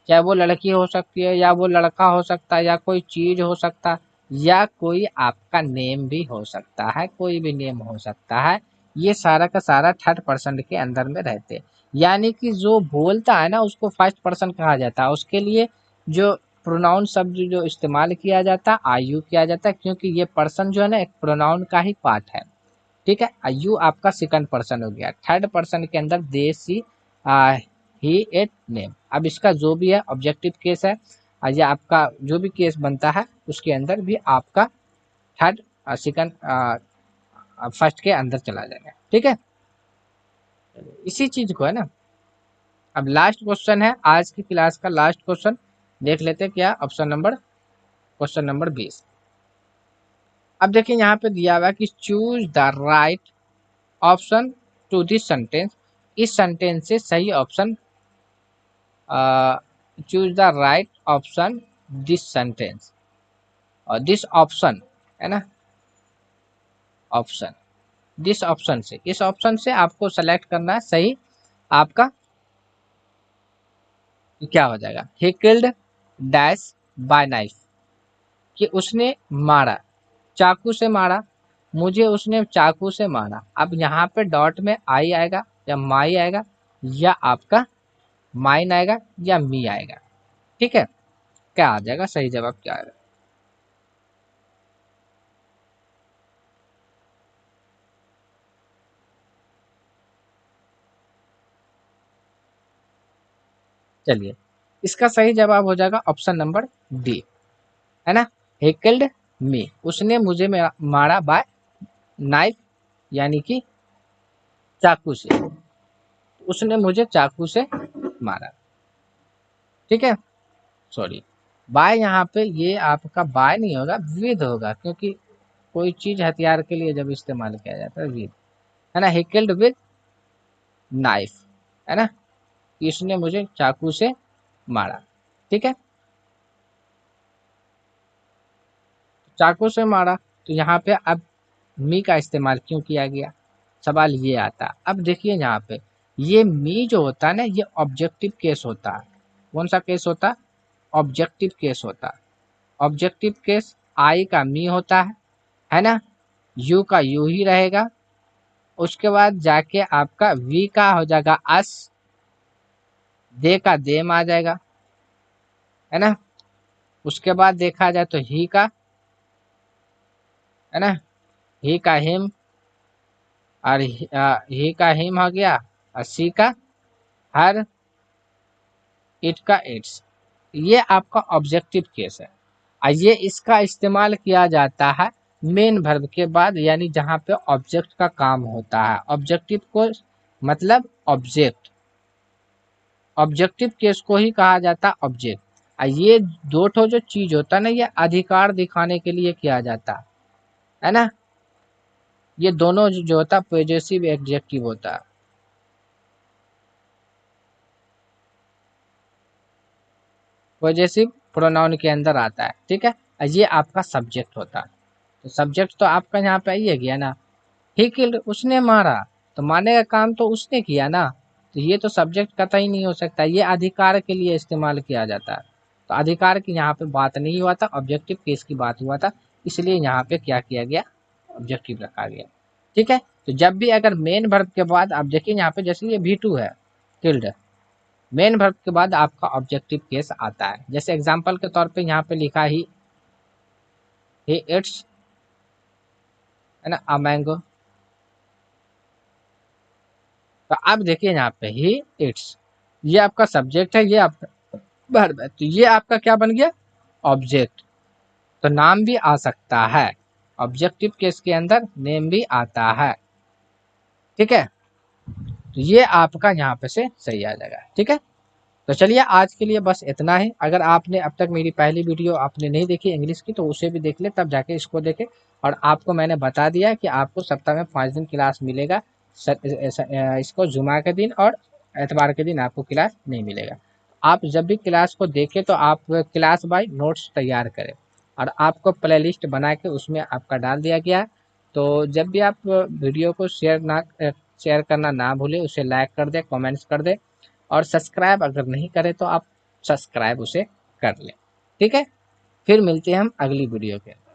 चाहे वो लड़की हो सकती है या वो लड़का हो सकता है या कोई चीज हो सकता है, या कोई आपका नेम भी हो सकता है, कोई भी नेम हो सकता है। ये सारा का सारा थर्ड पर्सन के अंदर में रहते हैं। यानी कि जो बोलता है ना उसको फर्स्ट पर्सन कहा जाता है। उसके लिए जो प्रोनाउन शब्द जो इस्तेमाल किया जाता है आयु किया जाता है, क्योंकि ये पर्सन जो है ना एक प्रोनाउन का ही पार्ट है। ठीक है, यू आपका सेकंड पर्सन हो गया। थर्ड पर्सन के अंदर दे, सी, ही, इट, नेम। अब इसका जो भी है ऑब्जेक्टिव केस है, या आपका जो भी केस बनता है उसके अंदर भी आपका थर्ड सेकंड फर्स्ट के अंदर चला जाएगा। ठीक है, इसी चीज को है ना। अब लास्ट क्वेश्चन है आज की क्लास का, लास्ट क्वेश्चन देख लेते हैं क्या ऑप्शन नंबर, क्वेश्चन नंबर 20। अब देखिए यहाँ पे दिया हुआ है कि choose the right option to this sentence. इस सेंटेंस से सही option, choose the right option this sentence, और दिस ऑप्शन, है ना, ऑप्शन, दिस ऑप्शन से, इस ऑप्शन से आपको सेलेक्ट करना है सही आपका क्या हो जाएगा। He killed dash by knife, कि उसने मारा, चाकू से मारा, मुझे उसने चाकू से मारा। अब यहाँ पे डॉट में आई आएगा या माई आएगा या आपका माइन आएगा या मी आएगा। ठीक है, क्या आ जाएगा सही जवाब क्या आएगा। चलिए, इसका सही जवाब हो जाएगा ऑप्शन नंबर डी, है ना। ही किल्ड मी, उसने मुझे मारा बाय नाइफ, यानी कि चाकू से, उसने मुझे चाकू से मारा। ठीक है, सॉरी, बाय यहाँ पे ये आपका बाय नहीं होगा, विद होगा, क्योंकि कोई चीज हथियार के लिए जब इस्तेमाल किया जाता है विद, है ना। ही किल्ड विद नाइफ, है ना, इसने मुझे चाकू से मारा। ठीक है, चाकू से मारा, तो यहाँ पे अब मी का इस्तेमाल क्यों किया गया, सवाल ये आता। अब देखिए यहाँ पे ये मी जो होता है ना ये ऑब्जेक्टिव केस होता है। कौन सा केस होता है, ऑब्जेक्टिव केस होता है। ऑब्जेक्टिव केस आई का मी होता है ना, यू का यू ही रहेगा, उसके बाद जाके आपका वी का हो जाएगा अस, दे का देम आ जाएगा, है ना। उसके बाद देखा जाए तो ही का, है ना, ही का हिम, और ही का हिम हो गया, और सी का हर, इट का इट्स। ये आपका ऑब्जेक्टिव केस है, और ये इसका इस्तेमाल किया जाता है मेन वर्ब के बाद, यानी जहाँ पे ऑब्जेक्ट का काम होता है। ऑब्जेक्टिव को मतलब ऑब्जेक्ट, ऑब्जेक्टिव केस को ही कहा जाता है ऑब्जेक्ट। और ये दो ठो जो चीज होता है ना ये अधिकार दिखाने के लिए किया जाता है ना। ये दोनों जो होता है पॉजेसिव एडजेक्टिव होता है। पॉजेसिव प्रोनाउन के अंदर आता है। ठीक है, और ये आपका सब्जेक्ट होता है। तो सब्जेक्ट तो आपका यहाँ पे आई है गया ना, ही किल्ड, उसने मारा, तो मारने का काम तो उसने किया ना, तो ये तो सब्जेक्ट कतई नहीं हो सकता। ये अधिकार के लिए इस्तेमाल किया जाता है। तो अधिकार की यहाँ पे बात नहीं हुआ था, ऑब्जेक्टिव केस की बात हुआ था, इसलिए यहाँ पे क्या किया गया, ऑब्जेक्टिव रखा गया। ठीक है, तो जब भी अगर मेन वर्ब के बाद आप देखिए यहाँ पे जैसे ये V2 है किल्ड, मेन वर्ब के बाद आपका ऑब्जेक्टिव केस आता है। जैसे एग्जाम्पल के तौर पे यहाँ पे लिखा ही ही इट्स, है ना, अ मैंगो। तो आप देखिए यहाँ पे ही इट्स, ये आपका सब्जेक्ट है, ये आपका वर्ब है, तो ये आपका क्या बन गया, ऑब्जेक्ट। तो नाम भी आ सकता है, ऑब्जेक्टिव केस के अंदर नेम भी आता है। ठीक है, तो ये आपका यहाँ पे से सही आ जाएगा। ठीक है, तो चलिए आज के लिए बस इतना ही। अगर आपने अब तक मेरी पहली वीडियो आपने नहीं देखी इंग्लिश की, तो उसे भी देख ले, तब जाके इसको देखे। और आपको मैंने बता दिया कि आपको सप्ताह में 5 दिन क्लास मिलेगा। इसको जुमा के दिन और एतवार के दिन आपको क्लास नहीं मिलेगा। आप जब भी क्लास को देखें तो आप क्लास बाय नोट्स तैयार करें, और आपको प्ले लिस्ट बना के उसमें आपका डाल दिया गया है। तो जब भी आप वीडियो को शेयर करना ना भूलें, उसे लाइक कर दें, कमेंट्स कर दें, और सब्सक्राइब अगर नहीं करें तो आप सब्सक्राइब उसे कर लें। ठीक है, फिर मिलते हैं हम अगली वीडियो के।